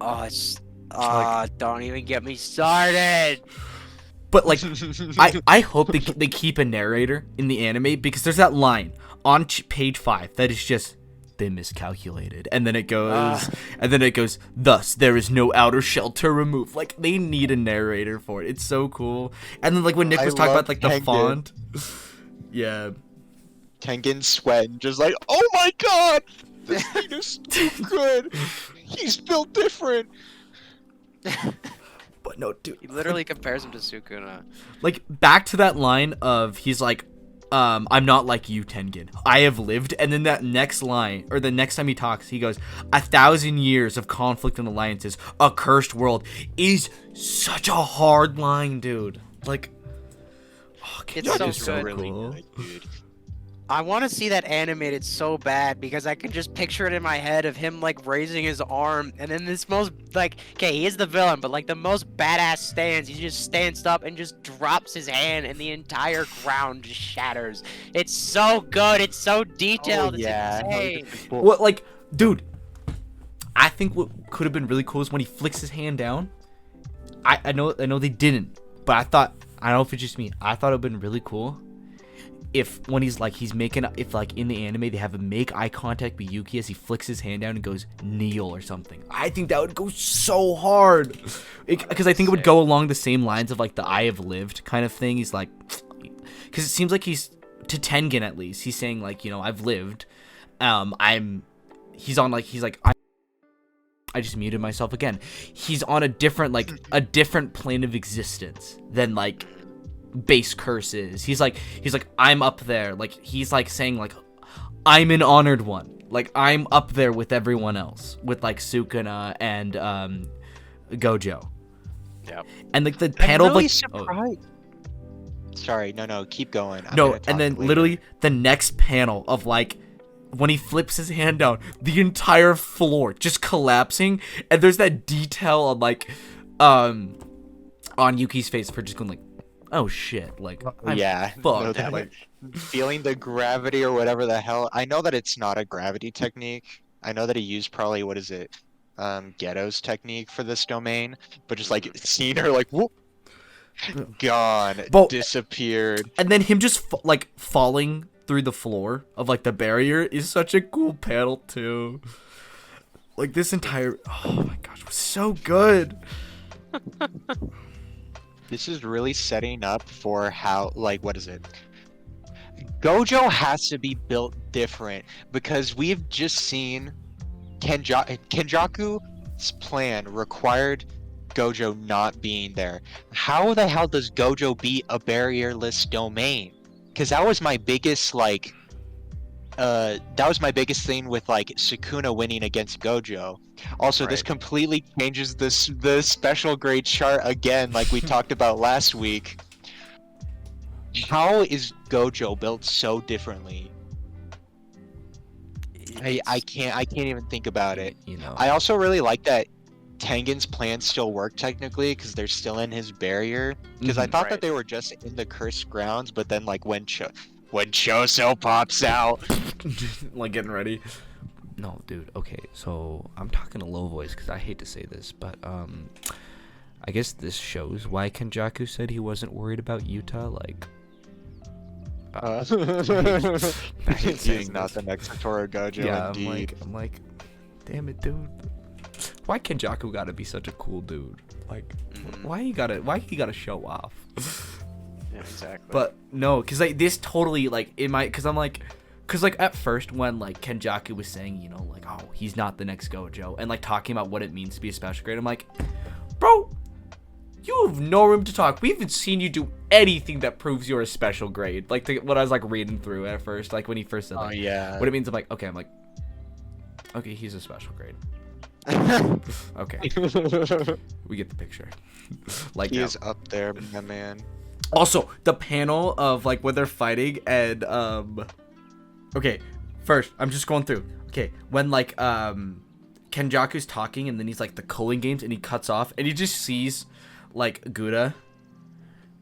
Oh, it's don't even get me started. But like, I hope they keep a narrator in the anime, because there's that line on page 5 that is just, they miscalculated, and then it goes, thus there is no outer shell to remove. Like, they need a narrator for it. It's so cool. And then, like, when Nick was talking about like the font, yeah, Tengen sweating, just like, oh my god, this thing is too good. He's built different. but no, dude, He literally compares him to Sukuna. like, back to that line of, he's like, I'm not like you, Tengen. I have lived. And then that next line, or the next time he talks, he goes, 1,000 years of conflict and alliances, a cursed world, is such a hard line, dude. Like, oh, It's so good. really good, dude. I want to see that animated so bad, because I can just picture it in my head of him like raising his arm, and then this most like, okay, he is the villain, but like the most badass stance, he just stands up and just drops his hand and the entire ground just shatters. It's so good. It's so detailed. It's insane. What, like, dude, I think what could have been really cool is when he flicks his hand down. I know they didn't, but I don't know if it's just me. I thought it would have been really cool if when he's making, if like in the anime they have him make eye contact with Yuki as he flicks his hand down and goes kneel or something. I think that would go so hard, because I think it would go along the same lines of like the I have lived kind of thing. He's like, because it seems like he's, to Tengen at least, he's saying like, you know, I've lived. He's like, I just muted myself again. He's on a different plane of existence than like base curses. He's like I'm up there. Like he's like saying like I'm an honored one. Like I'm up there with everyone else, with like Sukuna and Gojo. Yep. And like the panel I'm really like surprised. Sorry, no, keep going. I'm no, gonna talk and then later. literally the next panel of like when he flips his hand down, the entire floor just collapsing, and there's that detail on like on Yuki's face for just going like, oh shit, like I'm yeah, fucked. no, that, Like, feeling the gravity or whatever the hell. I know that it's not a gravity technique. I know that he used probably what is it, Ghetto's technique for this domain, but just like seeing her like whoop, gone, disappeared. and then him just like falling through the floor of like the barrier is such a cool panel too. Like this entire, oh my gosh, was so good. This is really setting up for how, like, what is it? Gojo has to be built different because we've just seen Kenjaku's plan required Gojo not being there. How the hell does Gojo beat a barrierless domain? Because that was my biggest thing with like Sukuna winning against Gojo. Also, this Right. completely changes the special grade chart again, like we talked about last week. How is Gojo built so differently? I can't even think about it. You know, I also really like that Tengen's plans still work technically because they're still in his barrier. Because I thought Right. that they were just in the cursed grounds, but then like when Choso pops out, like getting ready. No, dude. Okay, so I'm talking a low voice because I hate to say this, but I guess this shows why Kenjaku said he wasn't worried about Utah. Like, I hate he's saying not this. the next Satoru Gojo. Yeah, Indeed. I'm like, damn it, dude. Why Kenjaku gotta be such a cool dude? Like, why he gotta show off? Yeah, exactly. But no, cause like this totally like cause at first when like Kenjaku was saying, you know, like, oh, he's not the next Gojo, and like talking about what it means to be a special grade, I'm like, bro, you have no room to talk. We haven't seen you do anything that proves you're a special grade. Like what I was like reading through at first, like when he first said like, yeah. what it means. I'm like, okay, he's a special grade. Okay, we get the picture. Like He is up there, my man. also the panel of like when they're fighting and okay, first I'm just going through. Okay, when like Kenjaku's talking and then he's like the culling games and he cuts off and he just sees like Gura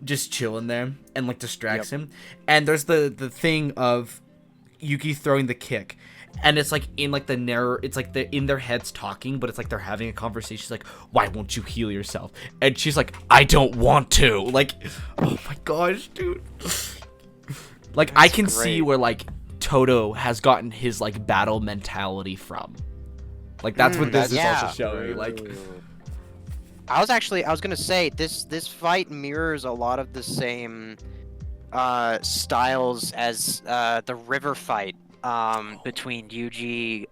just chilling there and like distracts him, and there's the thing of Yuki throwing the kick. And it's like in like the narrow, it's like they're in their heads talking, but it's like they're having a conversation. She's like, why won't you heal yourself? And she's like, I don't want to. Like, oh my gosh, dude. Like, I can see where like Toto has gotten his like battle mentality from. Like, that's what this is also showing. Like, I was gonna say this fight mirrors a lot of the same styles as the river fight between Yuji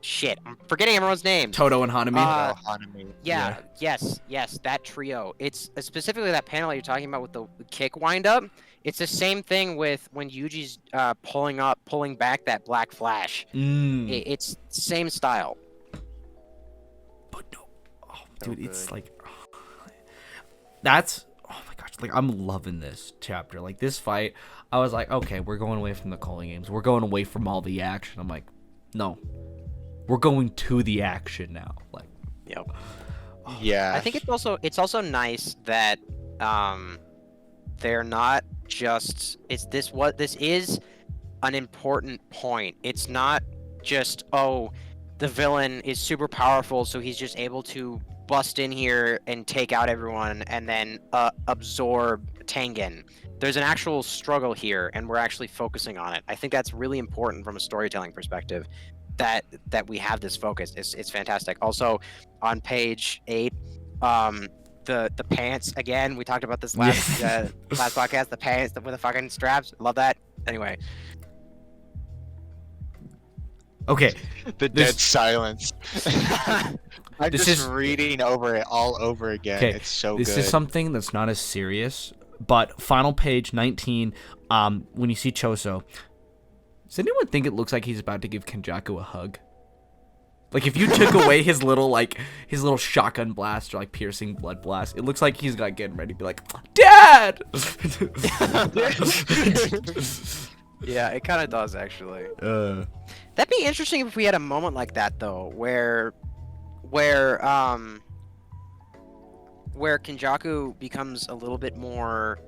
shit, I'm forgetting everyone's name. Toto and Hanami. Hanami. Yeah, yes, that trio. It's specifically that panel you're talking about with the kick wind up. It's the same thing with when Yuji's pulling back that black flash. It's same style. But no, oh, dude, it's like that's, oh my gosh, like I'm loving this chapter. Like this fight, I was like, okay, we're going away from the calling games. We're going away from all the action. I'm like, no, we're going to the action now. Like, Yep. Yeah. I think it's also nice that they're not just this is an important point. It's not just, oh, the villain is super powerful, so he's just able to bust in here and take out everyone and then absorb Tengen. There's an actual struggle here, and we're actually focusing on it. I think that's really important from a storytelling perspective, that we have this focus. It's fantastic. Also, on page 8, the pants again. We talked about this last last podcast. The pants with the fucking straps. Love that. Anyway. Okay, The This- dead silence. I'm This just is- reading over it all over again. okay. It's so This good. is something that's not as serious, but final page 19. When you see Choso, does anyone think it looks like he's about to give Kenjaku a hug? Like if you took away his little shotgun blast or like piercing blood blast, it looks like he's like getting ready to be like, Dad. Yeah, it kind of does actually. uh, That'd be interesting if we had a moment like that though, where Kenjaku becomes a little bit more.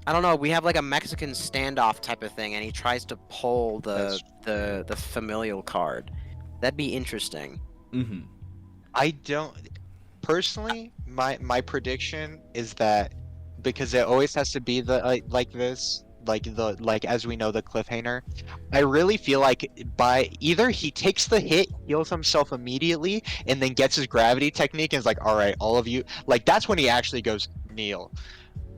I don't know. We have like a Mexican standoff type of thing, and he tries to pull the familial card. That'd be interesting. mm-hmm. I don't personally. My prediction is that because it always has to be the like this, like as we know the cliffhanger. I really feel like by either he takes the hit, heals himself immediately, and then gets his gravity technique and is like, all right, all of you, like that's when he actually goes kneel,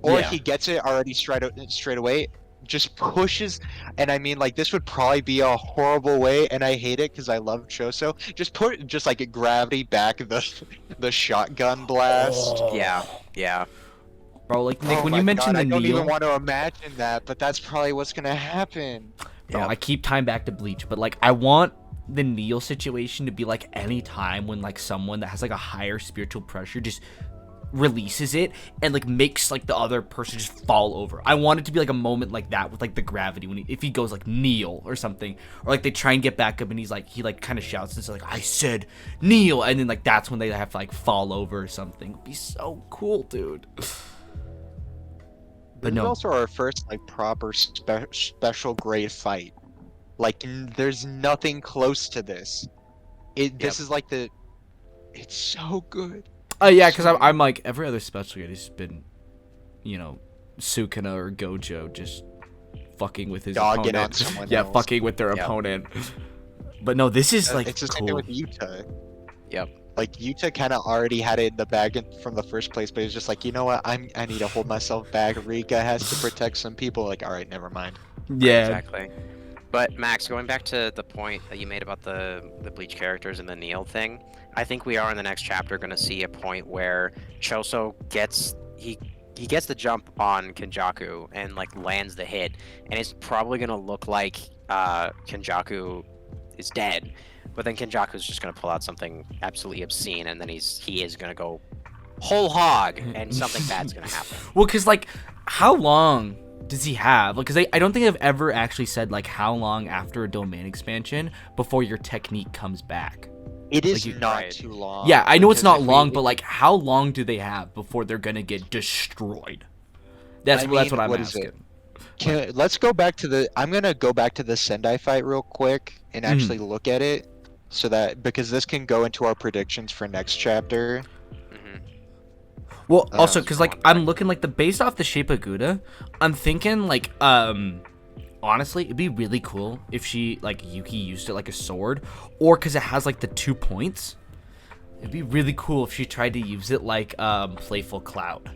or Yeah. he gets it already straight away. Just pushes, and I mean, like this would probably be a horrible way, and I hate it because I love Choso. Just like gravity back the shotgun blast. Yeah. Bro, like Nick, Oh when my you mentioned God, the I don't kneel, even want to imagine that, but that's probably what's gonna happen. bro, Yep. I keep tying back to Bleach, but like I want the kneel situation to be like any time when like someone that has like a higher spiritual pressure just releases it and like makes like the other person just fall over. I want it to be like a moment like that with like the gravity when if he goes like kneel or something, or like they try and get back up and he kind of shouts and says like I said kneel, and then like that's when they have to like fall over or something. It'd be so cool, dude. But This is no, also our first like proper special grade fight. Like there's nothing close to this. This is like it's so good. yeah, because I'm like every other special grade has been, you know, Sukuna or Gojo just fucking with his Dogging opponent. on someone Yeah, else. fucking with their Yep. opponent. But no, this is like It's the same thing cool. with Yuta. Yep. Like Yuta kind of already had it in the bag from the first place, but he's just like, you know what? I need to hold myself back. Rika has to protect some people. Like, all right, never mind. Yeah, Exactly. But Max, going back to the point that you made about the Bleach characters and the Neil thing, I think we are in the next chapter going to see a point where Choso gets he gets the jump on Kenjaku and like lands the hit, and it's probably going to look like Kenjaku is dead, but then Kenjaku's just going to pull out something absolutely obscene, and then he is going to go whole hog, and something bad's going to happen. well, because like, how long does he have? Like, because I don't think I've ever actually said like how long after a domain expansion before your technique comes back. It is Like, not right. too long. Yeah, I know it's because not if long, we- but like, how long do they have before they're gonna get destroyed? That's I what mean, I'm what is asking. it? Let's go back to the. I'm gonna go back to the Sendai fight real quick and Mhm. actually look at it, so that because this can go into our predictions for next chapter. Hmm. Well, Oh, also it's because like I'm looking like based off the shape of Gouda, I'm thinking like honestly it'd be really cool if she like Yuki used it like a sword, or because it has like the 2 points. It'd be really cool if she tried to use it like Playful Cloud.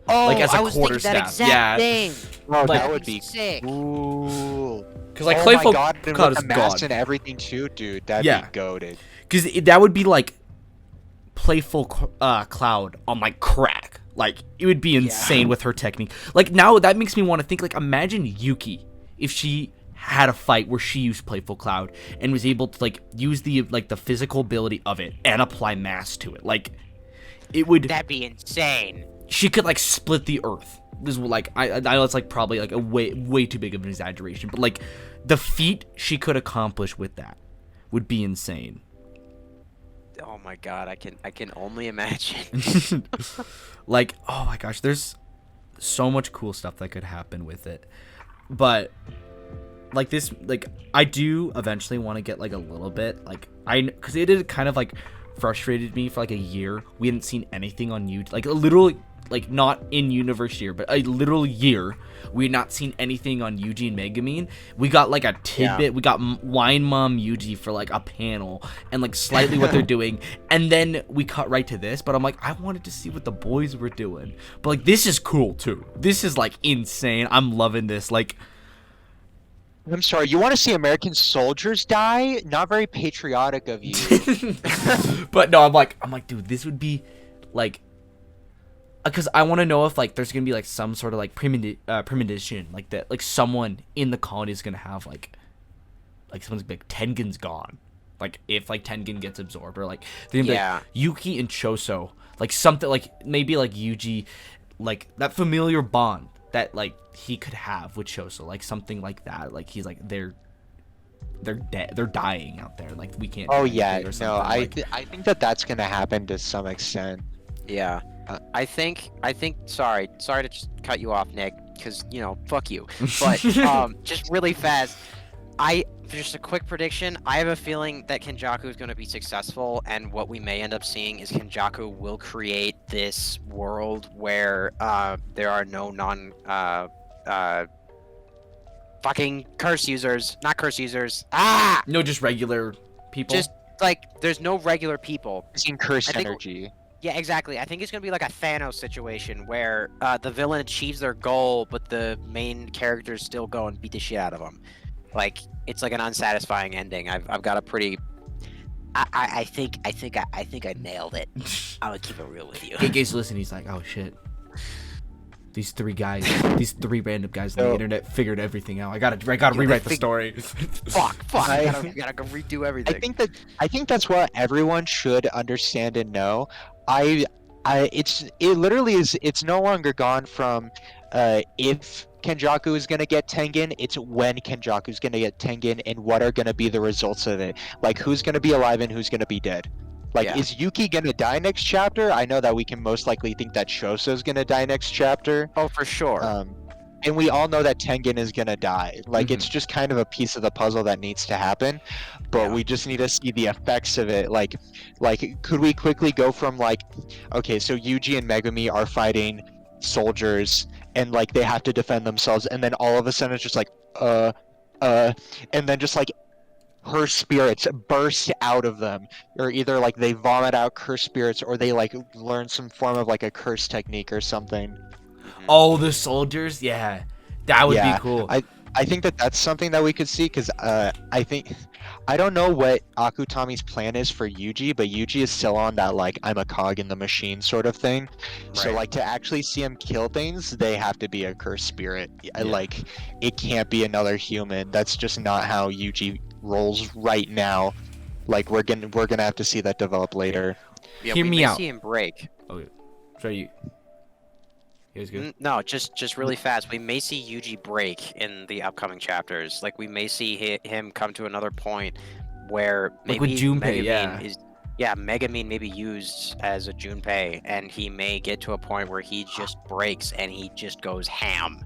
Oh, Like, as a I was thinking quarterstaff, that exact yeah. thing. Oh, Like- that would be sick. cool. Because like oh Playful my God, and Cloud with is the mask god. and everything too, dude. That'd Yeah. be goated. Because that would be like Playful Cloud on like crack. Like it would be insane with her technique. Like now that makes me want to think like imagine Yuki if she had a fight where she used Playful Cloud and was able to like use the physical ability of it and apply mass to it. Like it would That'd be insane. she could like split the earth. This is like I know it's like probably like a way too big of an exaggeration, but like the feat she could accomplish with that would be insane. Oh my god, I can only imagine. Like, oh my gosh, there's so much cool stuff that could happen with it. But like this, like I do eventually want to get like a little bit like because it did kind of like frustrated me for like a year. We hadn't seen anything on YouTube, like a literal like not in universe year, but a literal year. We had not seen anything on Yuji and Megumin. We got like a tidbit. Yeah. We got Wine Mom Yuji for like a panel and like slightly what they're doing, and then we cut right to this. But I'm like, I wanted to see what the boys were doing. But like, this is cool too. This is like insane. I'm loving this. Like, I'm sorry, you want to see American soldiers die? Not very patriotic of you. But no, I'm like, dude, this would be like, because I want to know if like there's gonna be like some sort of like premonition, like that, like someone in the colony is gonna have like someone's gonna be like Tengen's gone, like if like Tengen gets absorbed, or like they're gonna be Yeah. like Yuki and Choso, like something like maybe like Yuji, like that familiar bond that like he could have with Choso, like something like that, like he's like they're dead, they're dying out there, like we can't. Oh do yeah, anything or no, something, like, I think that that's gonna happen to some extent. Yeah. Uh, I think sorry to just cut you off, Nick, because fuck you. But just really fast, just a quick prediction. I have a feeling that Kenjaku is going to be successful, and what we may end up seeing is Kenjaku will create this world where there are no fucking curse users, not curse users. no, just regular people. Just like there's no regular people. Using curse I think- energy. Yeah, exactly. I think it's gonna be like a Thanos situation where the villain achieves their goal, but the main characters still go and beat the shit out of them. Like it's like an unsatisfying ending. I've got a pretty. I think I nailed it. I'm gonna keep it real with you. Gay's listening. He's like, oh shit. These three random guys on the So- internet figured everything out. I gotta rewrite the story. Fuck. I gotta go redo everything. I think that's what everyone should understand and know. It literally is. It's no longer gone from if Kenjaku is gonna get Tengen. It's when Kenjaku is gonna get Tengen and what are gonna be the results of it. Like who's gonna be alive and who's gonna be dead. Like, Yeah. is Yuki gonna die next chapter? I know that we can most likely think that Choso's gonna die next chapter. Oh, for sure. And we all know that Tengen is gonna die. Like, it's just kind of a piece of the puzzle that needs to happen. But Yeah. we just need to see the effects of it. Like, could we quickly go from like, okay, so Yuji and Megumi are fighting soldiers, and like they have to defend themselves, and then all of a sudden it's just like, and then just like her spirits burst out of them, or either like they vomit out cursed spirits, or they like learn some form of like a curse technique or something. Oh, the soldiers, yeah, that would Yeah, be cool. I think that that's something that we could see, because I don't know what Akutami's plan is for Yuji, but Yuji is still on that like I'm a cog in the machine sort of thing. So Right. like to actually see him kill things, they have to be a cursed spirit. Yeah. Like it can't be another human. That's just not how Yuji rolls right now. Like we're gonna have to see that develop later. Yeah, Hear we me may out. see him break. Sorry, you guys good? No, just really fast. We may see Yuji break in the upcoming chapters. Like we may see him come to another point where maybe Like with Junpei, Megumin yeah. Megumin may be used as a Junpei, and he may get to a point where he just breaks and he just goes ham.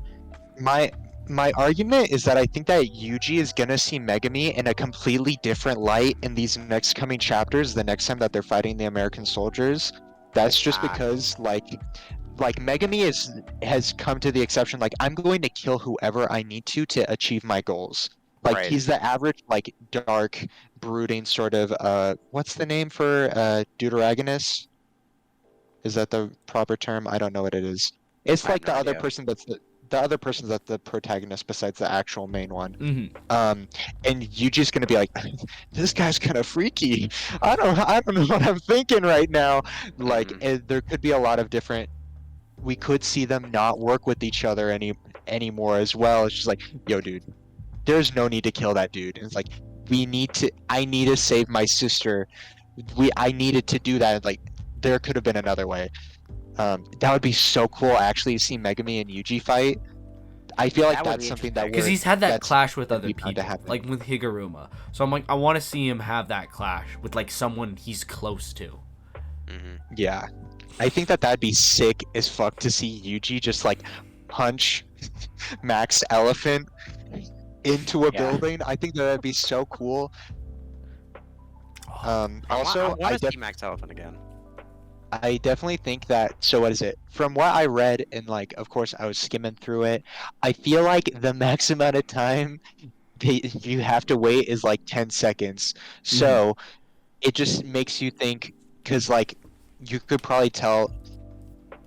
My argument is that I think that Yuji is gonna see Megami in a completely different light in these next coming chapters. The next time that they're fighting the American soldiers, that's just Ah. because like Megami has come to the exception. Like I'm going to kill whoever I need to achieve my goals. Like Right. he's the average like dark brooding sort of what's the name for Deuteragonist? Is that the proper term? I don't know what it is. It's I have like the no other idea. person the other person that's the protagonist besides the actual main one. Mm-hmm. And Yuji's gonna be like, this guy's kind of freaky. I don't know what I'm thinking right now. Like there could be a lot of different. We could see them not work with each other anymore as well. It's just like, yo, dude, there's no need to kill that dude. And it's like, I need to save my sister. I needed to do that. Like, there could have been another way. That would be so cool actually to see Megami and Yuji fight. I feel like That would that's be something that Because we're he's had that that's clash with gonna other be bound to people, happen. like with Higuruma. So I'm like, I want to see him have that clash with like someone he's close to. Yeah, I think that that'd be sick as fuck to see Yuji just like punch Max Elephant into a Yeah. building. I think that'd be so cool. Also, I want to see Max Elephant again. I definitely think that. So what is it? From what I read, and like, of course, I was skimming through it. I feel like the max amount of time you have to wait is like 10 seconds. So it just makes you think, because like you could probably tell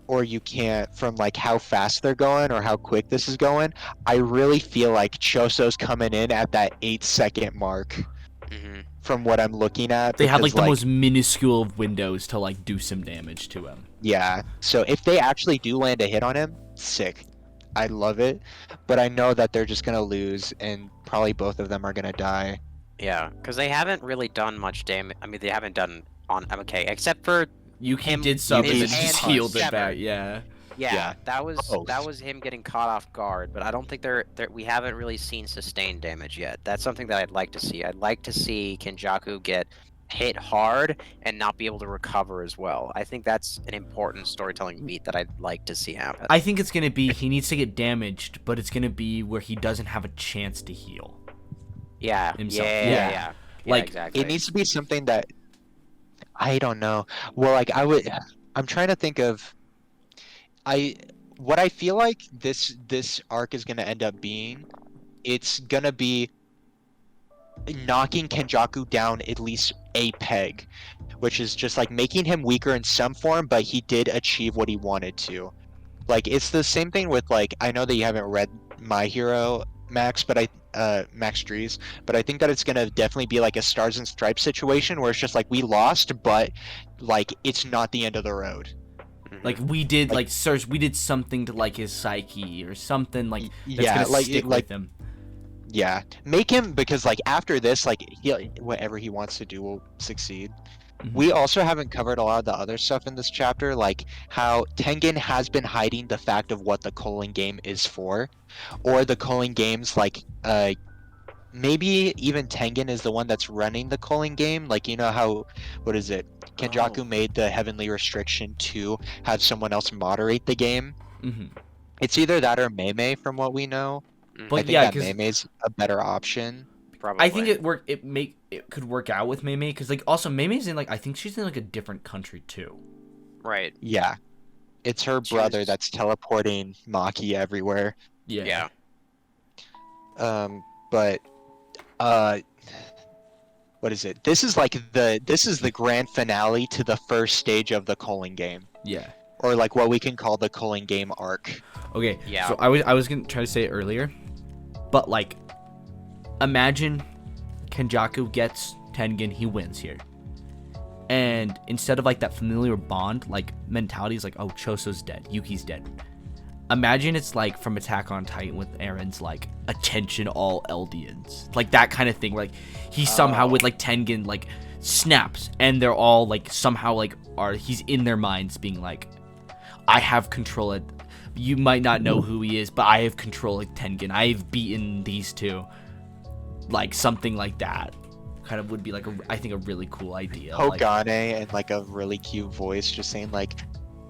or you can't from like how fast they're going or how quick this is going. I really feel like Choso's coming in at that 8-second mark Hmm. from what I'm looking at They had because like the most minuscule of windows to like do some damage to him. yeah. So if they actually do land a hit on him, sick. I love it, but I know that they're just gonna lose and probably both of them are gonna die. Yeah, because they haven't really done much damage. I mean, they haven't done on. Okay, except for Yuki him. did something and Yuki's just hand healed it severed. back. Yeah. Yeah, that was both. him getting caught off guard. But I don't think we haven't really seen sustained damage yet. That's something that I'd like to see. I'd like to see Kenjaku get hit hard and not be able to recover as well. I think that's an important storytelling beat that I'd like to see happen. I think it's gonna be he needs to get damaged, but it's gonna be where he doesn't have a chance to heal. Yeah, himself. yeah, Yeah. yeah. Like, exactly. It needs to be something that I don't know. Well, like I'm trying to think of what I feel like this arc is gonna end up being. It's gonna be knocking Kenjaku down at least a peg, which is just like making him weaker in some form, but he did achieve what he wanted to. Like it's the same thing with like I know that you haven't read My Hero Max, but Max Drees, but I think that it's gonna definitely be like a Stars and Stripes situation where it's just like we lost, but like it's not the end of the road. Mhm. Like we did, like Serge, we did something to like his psyche or something like that's Yeah, gonna like stick with him. yeah, make him because like after this, like whatever he wants to do will succeed. Mhm. We also haven't covered a lot of the other stuff in this chapter, like how Tengen has been hiding the fact of what the Culling game is for, or the Culling games like maybe even Tengen is the one that's running the Culling game. Like you know how what is it? Kenjaku Oh. made the heavenly restriction to have someone else moderate the game. Mhm. It's either that or Mei from what we know. Mhm. But I think yeah, that 'cause Mei's a better option. Probably. I think it could work out with Mei because like also Mei's in like I think she's in like a different country too. Right. Yeah. It's her She brother was- that's teleporting Maki everywhere. Yeah. Yeah. But what is it? This is the grand finale to the first stage of the Culling game. Yeah. Or like what we can call the Culling game arc. Okay. Yeah. So I was gonna try to say it earlier, but like, imagine Kenjaku gets Tengen, he wins here, and instead of like that familiar bond, like mentality is like, oh, Choso's dead, Yuki's dead. Imagine it's like from Attack on Titan with Aaron's like attention all Eldians, like that kind of thing. Like he somehow with like Tengen like snaps, and they're all like somehow like he's in their minds being like, I have control at. You might not know who he is, but I have control at Tengen. I've beaten these two. Like something like that, kind of would be like I think a really cool idea. Like, Hokane and like a really cute voice just saying like,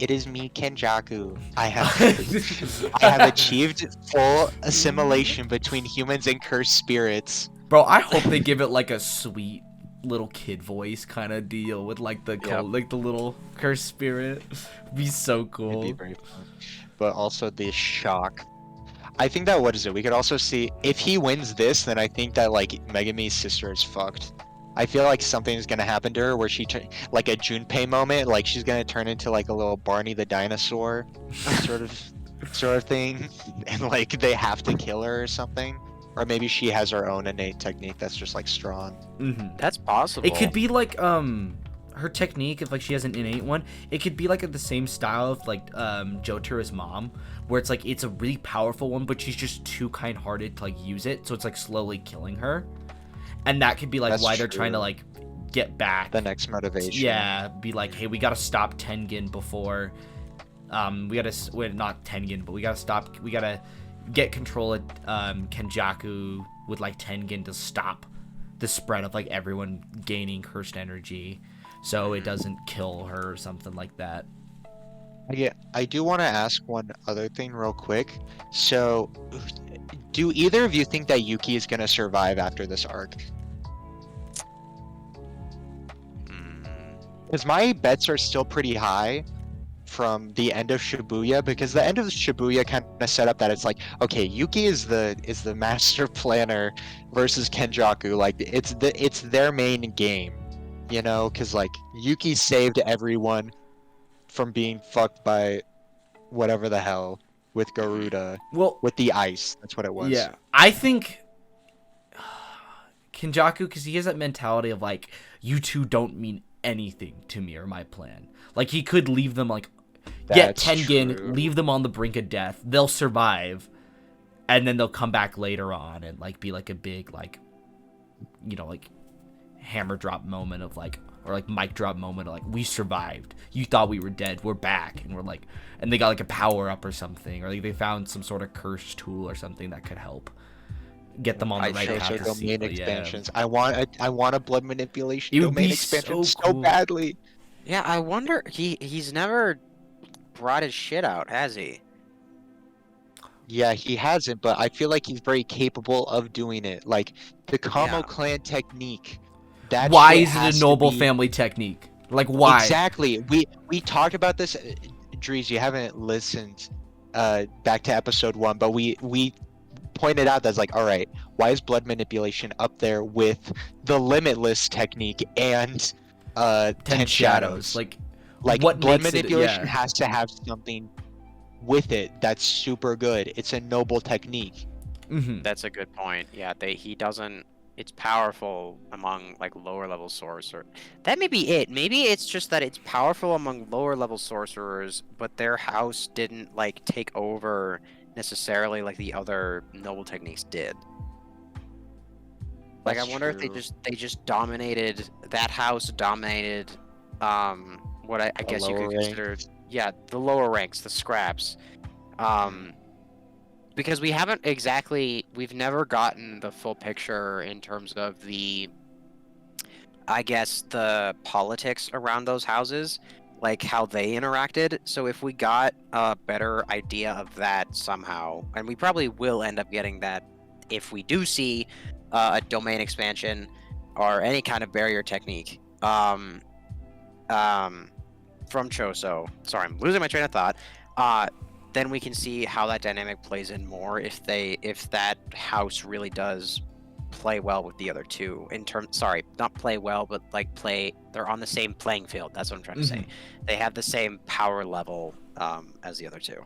"It is me, Kenjaku. I have achieved full assimilation between humans and cursed spirits." bro, I hope they give it like a sweet little kid voice kind of deal with like the like the little cursed spirit. Be so It'd cool. be very fun. But also the shock. I think that what is it? We could also see if he wins this, then I think that like Megumi's sister is fucked. I feel like something's gonna happen to her where like a Junpei moment, like she's gonna turn into like a little Barney the dinosaur sort of thing, and like they have to kill her or something, or maybe she has her own innate technique that's just like strong. Mm-hmm. That's possible. It could be like her technique if like she has an innate one. It could be like the same style of like Jotaro's mom, where it's like it's a really powerful one, but she's just too kind-hearted to like use it, so it's like slowly killing her. And that could be like That's why they're trying to true. like get back. The next motivation. Yeah, be like, hey, we gotta stop Tengen before we gotta not Tengen, but we gotta get control of Kenjaku with like Tengen to stop the spread of like everyone gaining cursed energy, so it doesn't kill her or something like that. Yeah, I do want to ask one other thing real quick. So, do either of you think that Yuki is gonna survive after this arc? Because my bets are still pretty high from the end of Shibuya, because the end of Shibuya kind of set up that it's like, okay, Yuki is the master planner versus Kenjaku. Like it's their main game, you know? Because like Yuki saved everyone from being fucked by whatever the hell with Garuda Well, with the ice. That's what it was. yeah, I think Kenjaku, because he has that mentality of like, you two don't mean anything to me or my plan. Like he could leave them like, get That's Tengen, true. leave them on the brink of death. They'll survive, and then they'll come back later on and like be like a big like, you know, like hammer drop moment of like, or like mic drop moment of like, we survived. You thought we were dead. We're back, and we're like, and they got like a power up or something, or like they found some sort of cursed tool or something that could help get them on the I right show path to domain see. expansions. I want a blood manipulation It would domain be expansion so so cool. badly. Yeah, I wonder. He's never brought his shit out, has he? Yeah, he hasn't, but I feel like he's very capable of doing it. Like the Kamo Yeah. clan technique. That Why shit is it has a to noble be- family technique? Like why? Exactly. We talked about this. Drees, you haven't listened back to episode 1, but we pointed out that's like, all right, why is blood manipulation up there with the limitless technique and 10 shadows? Like Like what blood makes it- manipulation yeah. has to have something with it that's super good. It's a noble technique. Mhm. That's a good point. Yeah, he doesn't. It's powerful among like lower level sorcerer. That may be it. Maybe it's just that it's powerful among lower level sorcerers, but their house didn't like take over necessarily like the other noble techniques did. Like That's I wonder if true. they just dominated that house dominated what I The guess you could lower consider the lower ranks, the scraps. Because we've never gotten the full picture in terms of I guess the politics around those houses, like how they interacted. So if we got a better idea of that somehow, and we probably will end up getting that if we do see a domain expansion or any kind of barrier technique from Choso. Sorry, I'm losing my train of thought. Then we can see how that dynamic plays in more if that house really does play well with the other two sorry, not play well, but like they're on the same playing field. That's what I'm trying to say. They have the same power level as the other two.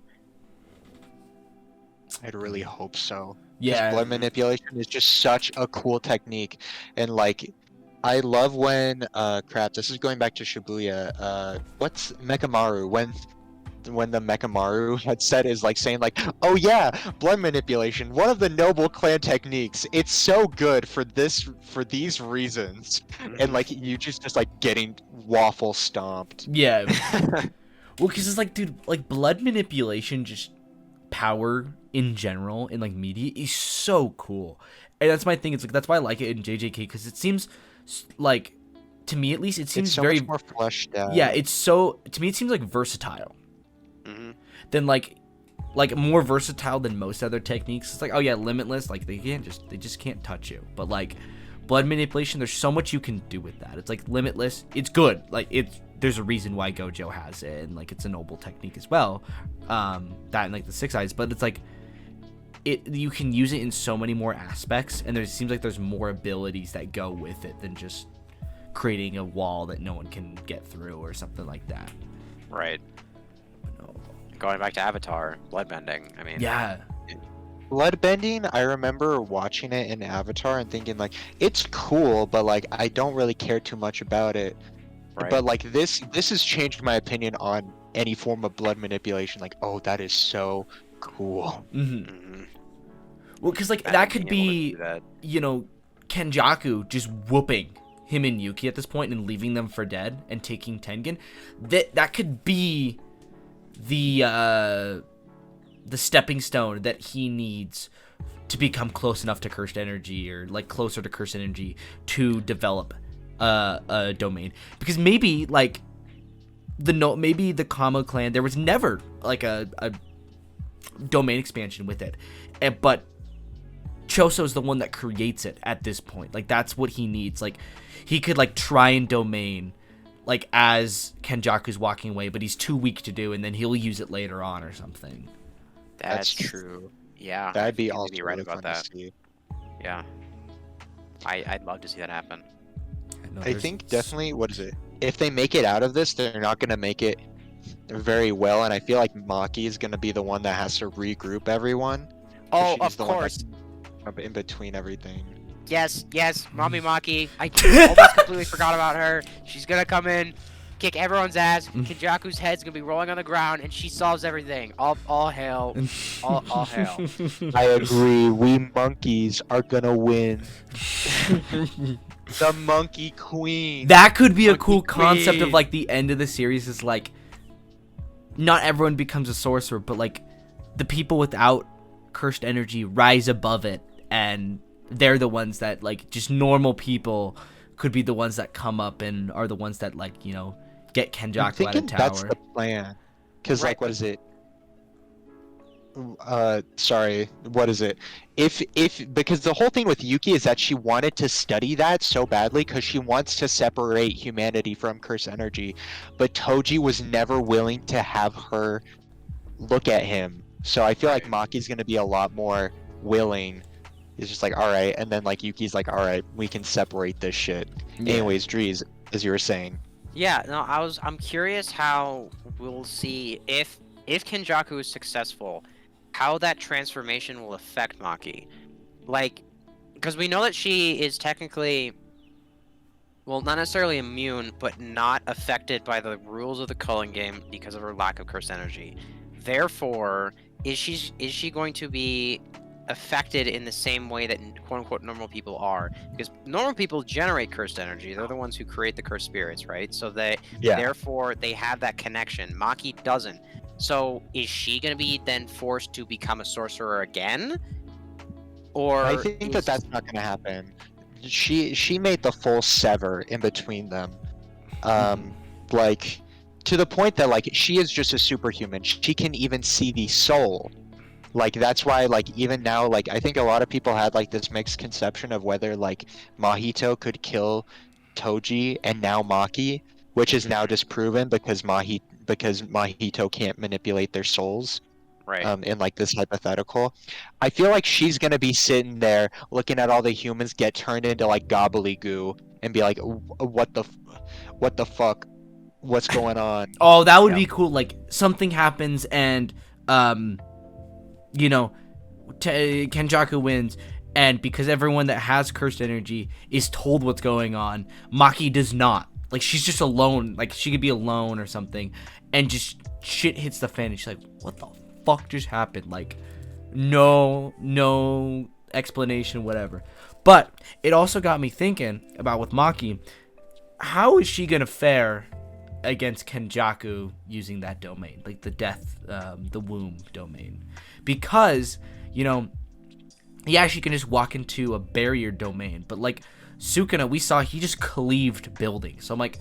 I'd really hope so. 'Cause Yeah. blood manipulation is just such a cool technique, and like I love when crap, this is going back to Shibuya. What's Mekamaru when the Mekamaru headset is like saying like, oh yeah, blood manipulation, one of the noble clan techniques. It's so good for these reasons. And like you just like getting waffle stomped. Yeah. Well, because it's like, dude, like blood manipulation, just power in general in like media is so cool, and that's my thing. It's like that's why I like it in JJK, because it seems like, to me at least, it seems It's so very much more fleshed out. yeah. It's so, to me it seems like versatile than like more versatile than most other techniques. It's like, oh yeah, limitless, like they just can't touch you. But like blood manipulation, there's so much you can do with that. It's like limitless. It's good. Like there's a reason why Gojo has it, and like it's a noble technique as well. That and like the six eyes, but it's like you can use it in so many more aspects, and there seems like there's more abilities that go with it than just creating a wall that no one can get through or something like that. Right. No. Going back to Avatar, bloodbending. I mean, Yeah. Bloodbending, I remember watching it in Avatar and thinking like it's cool, but like I don't really care too much about it. right. But like this has changed my opinion on any form of blood manipulation. Like, oh, that is so cool. Mhm. Well, because like And that could being able to be, do that. you know, Kenjaku just whooping him and Yuki at this point and leaving them for dead and taking Tengen. That could be the stepping stone that he needs to become close enough to cursed energy, or like closer to cursed energy to develop a domain. Because maybe like maybe the Kamo clan, there was never like a domain expansion with it, but Choso's the one that creates it at this point. Like that's what he needs. Like he could like try and domain like as Kenjaku's walking away, but he's too weak to do, and then he'll use it later on or something. That's true. Yeah. That'd be I think also you'd be right really about fun that. to see. Yeah. I'd love to see that happen. I think definitely, what is it? If they make it out of this, they're not gonna make it very well, and I feel like Maki is gonna be the one that has to regroup everyone. 'Cause Oh, she's of the one course. that's up in between everything. Yes, Mommy Maki. I almost completely forgot about her. She's gonna come in, kick everyone's ass. Kenjaku's head's gonna be rolling on the ground, and she solves everything. All hail, all hail. I agree. We monkeys are gonna win. The Monkey Queen. That could be a Monkey cool concept of Queen. like the end of the series is like not everyone becomes a sorcerer, but like the people without cursed energy rise above it, and they're the ones that like just normal people could be the ones that come up and are the ones that like, you know, get I'm Kenjaku out of thinking tower. that's the plan. Cause Right. like, what is it? Sorry, what is it? If because the whole thing with Yuki is that she wanted to study that so badly because she wants to separate humanity from curse energy, but Toji was never willing to have her look at him. So I feel like Maki's gonna be a lot more willing. He's just like, all right, and then like Yuki's like, all right, we can separate this shit. Yeah. Anyways, Drees, as you were saying. Yeah, no, I'm curious how we'll see if Kenjaku is successful, how that transformation will affect Maki. Like, because we know that she is technically, well, not necessarily immune, but not affected by the rules of the culling game because of her lack of cursed energy. Therefore, is she going to be affected in the same way that quote unquote normal people are? Because normal people generate cursed energy. They're the ones who create the cursed spirits, right? So therefore they have that connection. Maki doesn't. So is she going to be then forced to become a sorcerer again? Or I think that that's not going to happen. She made the full sever in between them, like to the point that like she is just a superhuman. She can even see the soul. Like that's why like even now like I think a lot of people had like this mixed conception of whether like Mahito could kill Toji and now Maki, which is now disproven because Mahito can't manipulate their souls. right. In like this hypothetical, I feel like she's gonna be sitting there looking at all the humans get turned into like gobbledygoo and be like, what the fuck, what's going on? Oh, that would Yep. be cool. Like something happens and you know, Kenjaku wins, and because everyone that has cursed energy is told what's going on, Maki does not. Like she's just alone. Like she could be alone or something, and just shit hits the fan, and she's like, "What the fuck just happened?" Like, no explanation, whatever. But it also got me thinking about with Maki, how is she gonna fare against Kenjaku using that domain, like the death, the womb domain? Because, you know, yeah, she can just walk into a barrier domain, but like Sukuna, we saw he just cleaved buildings. So I'm like,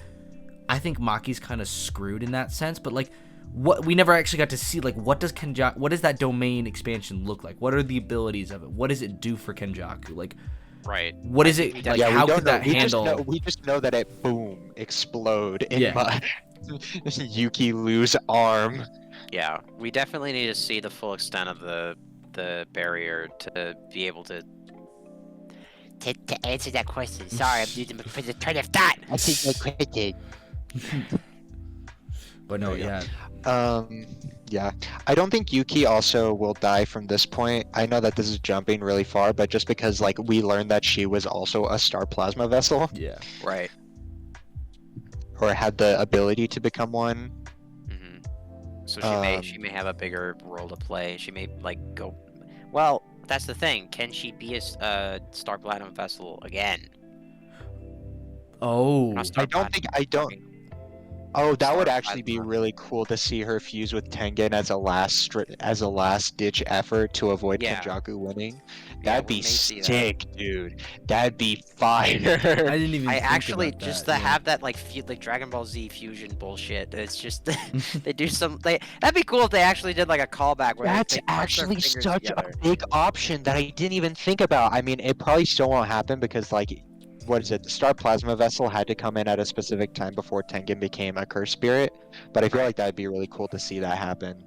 I think Maki's kind of screwed in that sense. But like, what we never actually got to see, like, what does that domain expansion look like? What are the abilities of it? What does it do for Kenjaku? Like, Right. what is it like? Yeah, How we don't could know. that handle? We just know that it boom explode in Yeah. Yuki lose arm. Yeah, we definitely need to see the full extent of the barrier to be able to answer that question. Sorry, I'm using my train of thought. I think I quit. But no, There you go. yeah. Yeah. I don't think Yuki also will die from this point. I know that this is jumping really far, but just because like we learned that she was also a star plasma vessel Yeah. Right. or had the ability to become one. hmm So she may Um, have a bigger role to play. She may like go. Well, that's the thing. Can she be a Star Platinum vessel again? Oh. Not Star I don't Platinum, think I don't. fucking Oh, that would Star actually be Plasma. really cool to see her fuse with Tengen as a last ditch effort to avoid Yeah. Kenjaku winning. Yeah, That'd we be may see that. sick, dude. That'd be fire. I didn't even. I think actually about just that, to yeah. have that like Dragon Ball Z fusion bullshit. It's just they do some. That'd be cool if they actually did like a callback where That's they punch their actually fingers such together. a big option that I didn't even think about. I mean, it probably still won't happen because, like, what is it? The Star Plasma Vessel had to come in at a specific time before Tengen became a curse spirit. But I feel Right. like that'd be really cool to see that happen.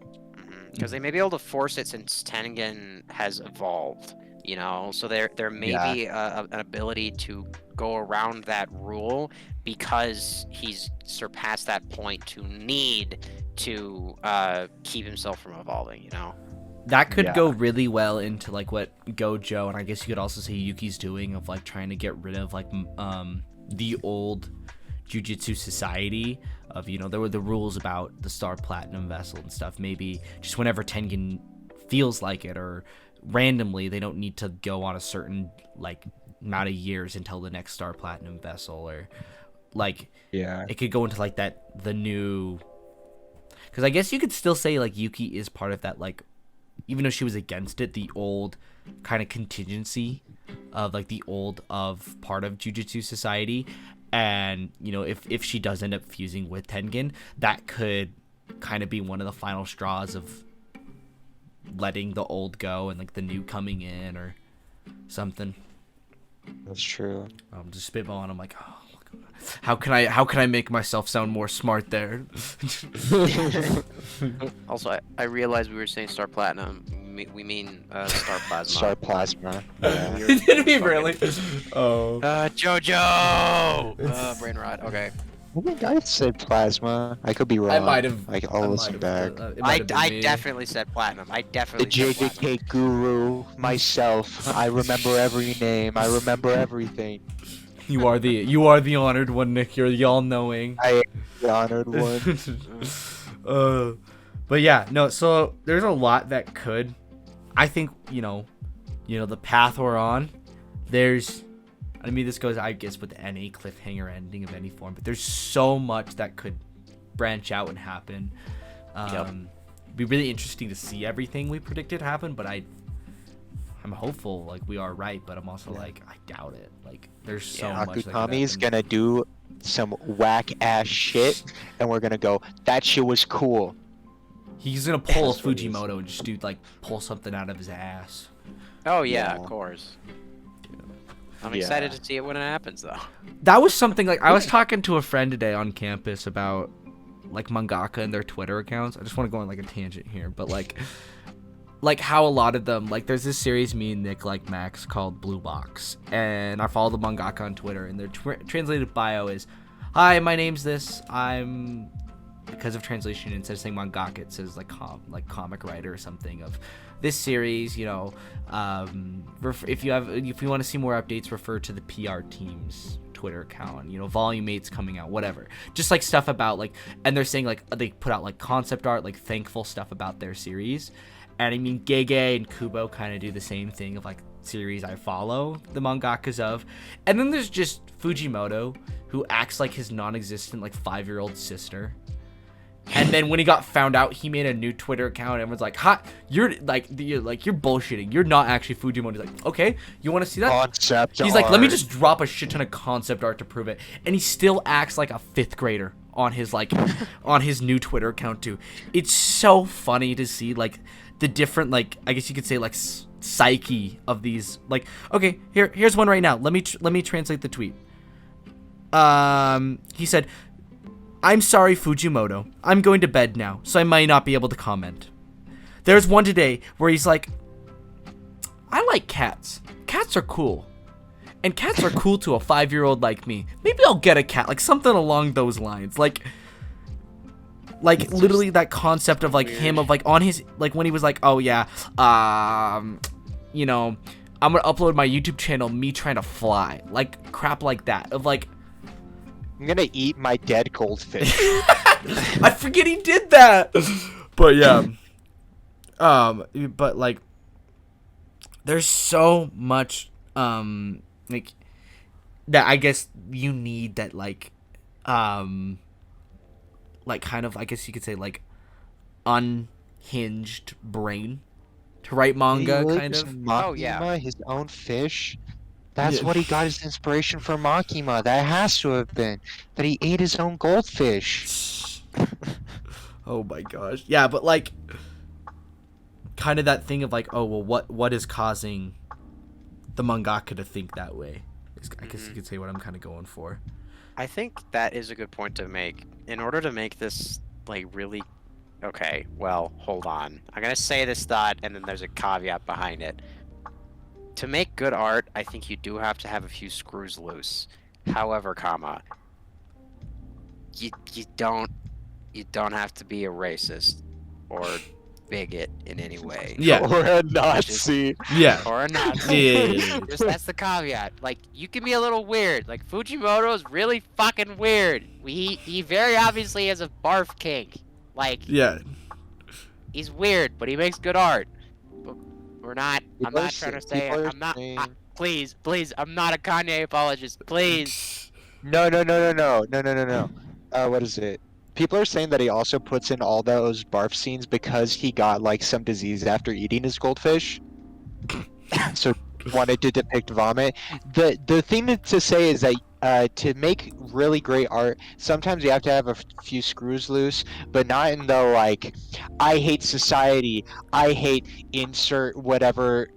Because they may be able to force it since Tengen has evolved, you know. So there may Yeah. be an ability to go around that rule because he's surpassed that point to need to keep himself from evolving. You know. That could Yeah. go really well into like what Gojo, and I guess you could also say Yuki's doing, of like trying to get rid of like the old Jujutsu society of, you know, there were the rules about the Star Platinum vessel and stuff. Maybe just whenever Tengen feels like it, or randomly, they don't need to go on a certain like amount of years until the next Star Platinum vessel, or like Yeah. it could go into like the new, because I guess you could still say like Yuki is part of that, like, even though she was against it, the old kind of contingency of like the old of part of Jujutsu society. And, you know, if she does end up fusing with Tengen, that could kind of be one of the final straws of letting the old go and like the new coming in or something. That's true. I'm just spitballing. I'm like, oh, how can I make myself sound more smart there? Also, I realized we were saying Star Platinum. We mean Star Plasma. Star Plasma. Yeah. Did we really? Oh. JoJo! Brain rot. Okay. I think I said Plasma. I could be wrong. I might have. I'll listen back. I definitely said Platinum. I The definitely said Platinum. JJK guru, myself. I remember every name. I remember everything. You are the honored one, Nick. You're the all-knowing. I am the honored one. But yeah, no. So there's a lot that could. I think you know, the path we're on. There's, I mean, this goes, I guess, with any cliffhanger ending of any form. But there's so much that could branch out and happen. It'd be really interesting to see everything we predicted happen. But I'm hopeful, like, we are right. But I'm also like, I doubt it. Like, there's so much. Akutami's gonna do some whack ass shit, and we're gonna go, that shit was cool. He's gonna pull a That's what it is. Fujimoto and just do like pull something out of his ass. Oh yeah, Yeah. of course. I'm Yeah. excited to see it when it happens, though. That was something like I was talking to a friend today on campus about like mangaka and their Twitter accounts. I just want to go on like a tangent here, but like how a lot of them, like, there's this series me and Nick like Max called Blue Box, and I follow the mangaka on Twitter, and their translated bio is, "Hi, my name's this. I'm," because of translation, instead of saying mangaka, it says like comic writer or something of this series. You know, if you want to see more updates, refer to the PR team's Twitter account. You know, volume 8's coming out, whatever. Just like stuff about like, and they're saying like they put out like concept art, like thankful stuff about their series. And I mean, Gege and Kubo kind of do the same thing of like series I follow the mangakas of. And then there's just Fujimoto, who acts like his non-existent like 5-year-old sister. And then when he got found out, he made a new Twitter account and was like, "Ha, you're bullshitting. You're not actually Fujimoto." He's like, "Okay, you want to see that?" Concept He's like, "Let me art. just drop a shit ton of concept art to prove it." And he still acts like a 5th grader on his like on his new Twitter account too. It's so funny to see like the different, like, I guess you could say like psyche of these. Like, okay, here's one right now. Let me translate the tweet. He said, "I'm sorry, Fujimoto. I'm going to bed now, so I might not be able to comment." There's one today where he's like, "I like cats. Cats are cool. And cats are cool to a 5-year-old like me. Maybe I'll get a cat." Like something along those lines. Like literally that concept of like him of like on his, like when he was like, "Oh yeah, you know, I'm gonna upload my YouTube channel, me trying to fly." Like crap like that. Of like, I'm gonna eat my dead goldfish. I forget he did that. But yeah. But like there's so much like that I guess you need that like kind of, I guess you could say, like unhinged brain to write manga, kind of. Makima, Oh, yeah. his own fish. That's Yeah. what he got his inspiration for Makima. That has to have been that he ate his own goldfish. Oh my gosh. Yeah, but like kind of that thing of like, oh well, what is causing the mangaka to think that way? I guess you could say what I'm kind of going for. I think that is a good point to make. In order to make this like really, okay, well, hold on. I'm gonna say this thought, and then there's a caveat behind it. To make good art, I think you do have to have a few screws loose. However, you don't you don't have to be a racist or bigot in any way. Yeah. Or a Nazi. Yeah. Or a Nazi. Yeah. That's the caveat. Like, you can be a little weird. Like, Fujimoto's really fucking weird. He very obviously has a barf kink. Like, Yeah. he's weird, but he makes good art. But I'm not trying to say, please, I'm not a Kanye apologist, please. No. What is it? People are saying that he also puts in all those barf scenes because he got like some disease after eating his goldfish. So wanted to depict vomit. The thing to say is that to make really great art, sometimes you have to have a few screws loose, but not in the like, I hate society, I hate insert whatever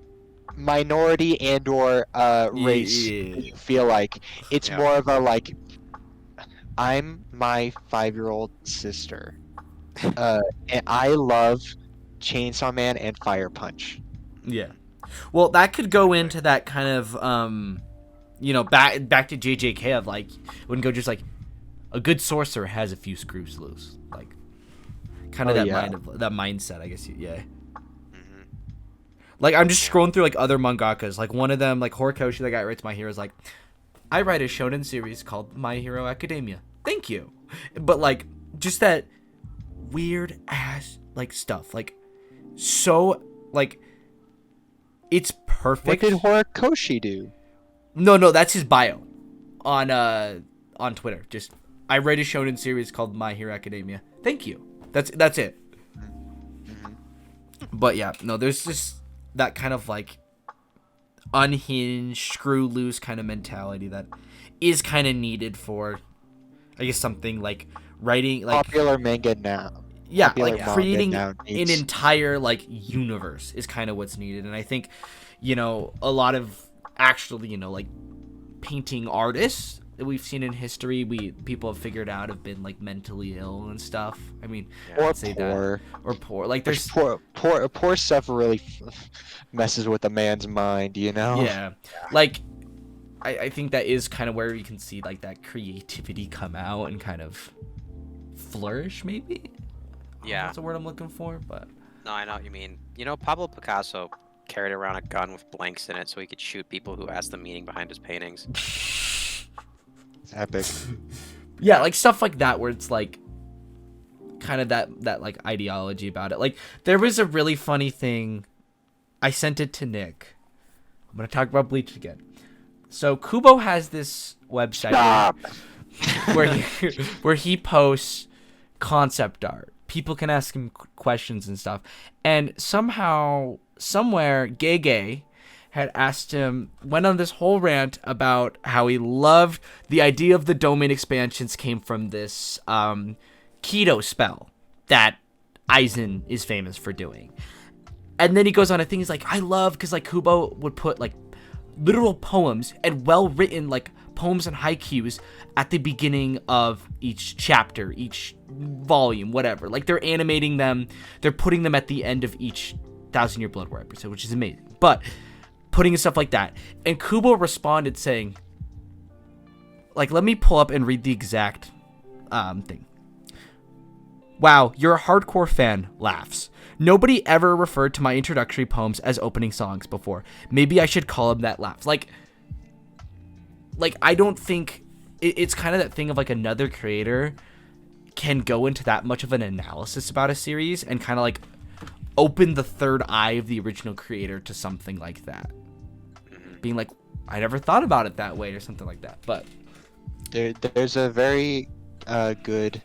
minority and or race you feel like. It's more of a like, I'm my 5-year-old sister, and I love Chainsaw Man and Fire Punch. Yeah. Well, that could go into that kind of back to JJK of like, wouldn't go just like a good sorcerer has a few screws loose, like kind of that mindset, I guess. Yeah. Mm-hmm. Like, I'm just scrolling through like other mangakas, like one of them, like Horikoshi, the guy who writes My Hero, is like, I write a shonen series called My Hero Academia. Thank you. But like, just that weird ass like stuff, like so like, it's perfect. What did Horikoshi do? No, that's his bio on Twitter. Just, I write a shonen series called My Hero Academia. Thank you. That's it. Mm-hmm. But yeah, no, there's just that kind of like unhinged, screw loose kind of mentality that is kind of needed for, I guess, something like writing like popular manga now. Yeah, Popular like manga creating now an needs- entire like universe is kind of what's needed. And I think, a lot of actually, like painting artists that we've seen in history, people have figured out have been like mentally ill and stuff. I mean, or I'd say poor. that, or poor. Like there's poor stuff really messes with a man's mind, Yeah. Like I think that is kind of where you can see like that creativity come out and kind of flourish, maybe. Yeah. That's the word I'm looking for, but No, I know what you mean. Pablo Picasso carried around a gun with blanks in it so he could shoot people who asked the meaning behind his paintings. It's epic. Yeah, like stuff like that where it's like kind of that like ideology about it. Like there was a really funny thing, I sent it to Nick. I'm gonna talk about Bleach again. So Kubo has this website where he posts concept art. People can ask him questions and stuff. And somehow, somewhere, Gege had asked him, went on this whole rant about how he loved the idea of the domain expansions came from this keto spell that Aizen is famous for doing. And then he goes on a thing, he's like, I love, because like Kubo would put like literal poems and well-written like poems and haikus at the beginning of each chapter, each volume, whatever. Like they're animating them, they're putting them at the end of each 1,000 Year Blood War episode, which is amazing. But putting stuff like that. And Kubo responded saying, like, let me pull up and read the exact thing. Wow, you're a hardcore fan, laughs. Nobody ever referred to my introductory poems as opening songs before. Maybe I should call them that, laughs. Like I don't think it's kind of that thing of like another creator can go into that much of an analysis about a series and kind of like open the third eye of the original creator to something like that. Being like, I never thought about it that way or something like that. But there's a very good,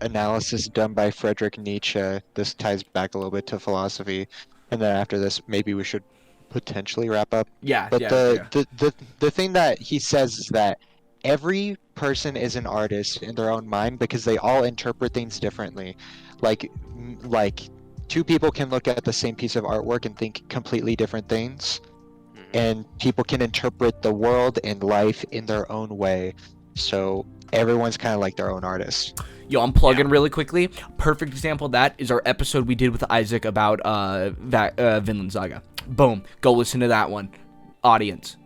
analysis done by Friedrich Nietzsche. This ties back a little bit to philosophy. And then after this, maybe we should potentially wrap up. Yeah, But yeah. the thing that he says is that every person is an artist in their own mind because they all interpret things differently. Like two people can look at the same piece of artwork and think completely different things. And people can interpret the world and life in their own way. So everyone's kind of like their own artist. Yo, I'm plugging really quickly. Perfect example of that is our episode we did with Isaac about Vinland Saga. Boom. Go listen to that one. audience.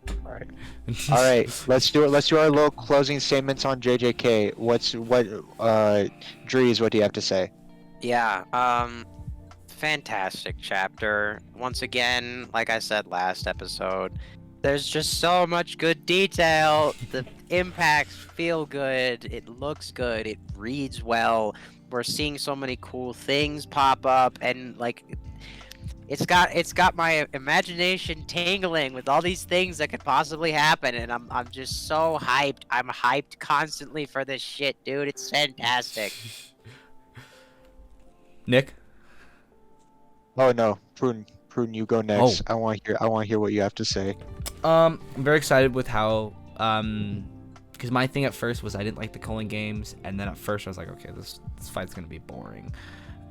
All right, let's do it. Let's do our little closing statements on JJK. Drees, what do you have to say? Yeah, fantastic chapter. Once again, like I said last episode, there's just so much good detail. The impacts feel good. It looks good. It reads well. We're seeing so many cool things pop up, and like, it's got my imagination tingling with all these things that could possibly happen, and I'm just so hyped. I'm hyped constantly for this shit, dude. It's fantastic. Nick? Oh no, Pruden, you go next. I want to hear what you have to say. I'm very excited with how because my thing at first was I didn't like the Culling games, and then at first I was like, okay, this fight's gonna be boring.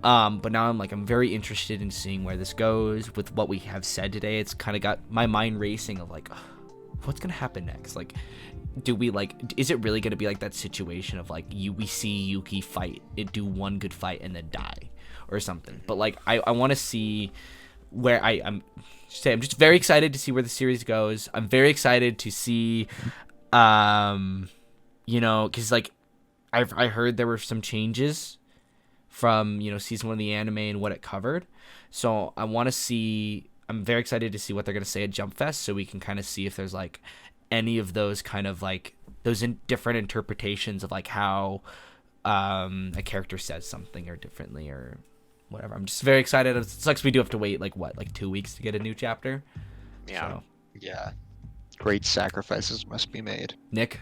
But now I'm very interested in seeing where this goes with what we have said today. It's kind of got my mind racing of like, what's gonna happen next? Like, is it really gonna be like that situation of like we see Yuki do one good fight and then die or something? But like I want to see where I'm just very excited to see where the series goes. I'm very excited to see, because like I heard there were some changes from season 1 of the anime and what it covered. So I'm very excited to see what they're gonna say at Jumpfest, so we can kind of see if there's like any of those kind of like those different interpretations of like how a character says something or differently or whatever. I'm just very excited. It sucks we do have to wait like 2 weeks to get a new chapter. Yeah. So, Yeah. Great sacrifices must be made. Nick?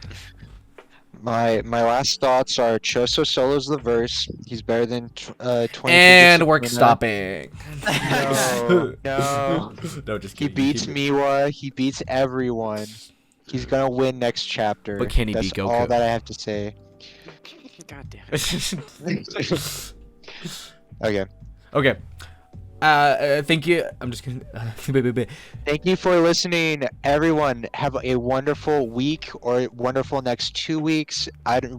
My last thoughts are Choso solos the verse. He's better than 20. And work stopping. No, no. No, just He kidding. beats Miwa. He beats everyone. He's gonna win next chapter. But can he That's beat Goku? all that I have to say. God damn. Okay. Okay. Thank you. I'm just kidding. Thank you for listening, everyone. Have a wonderful week or wonderful next 2 weeks.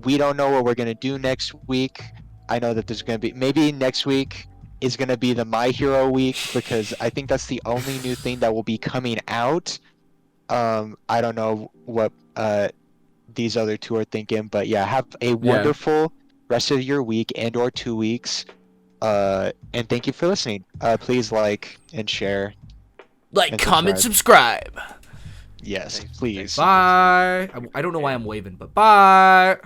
We don't know what we're gonna do next week. I know that there's gonna be maybe next week is gonna be the My Hero week because I think that's the only new thing that will be coming out. I don't know what these other two are thinking, but yeah, have a wonderful rest of your week and/or 2 weeks. And thank you for listening. Please like and share. Like, and comment, subscribe. Yes, please. Bye. I don't know why I'm waving, but bye.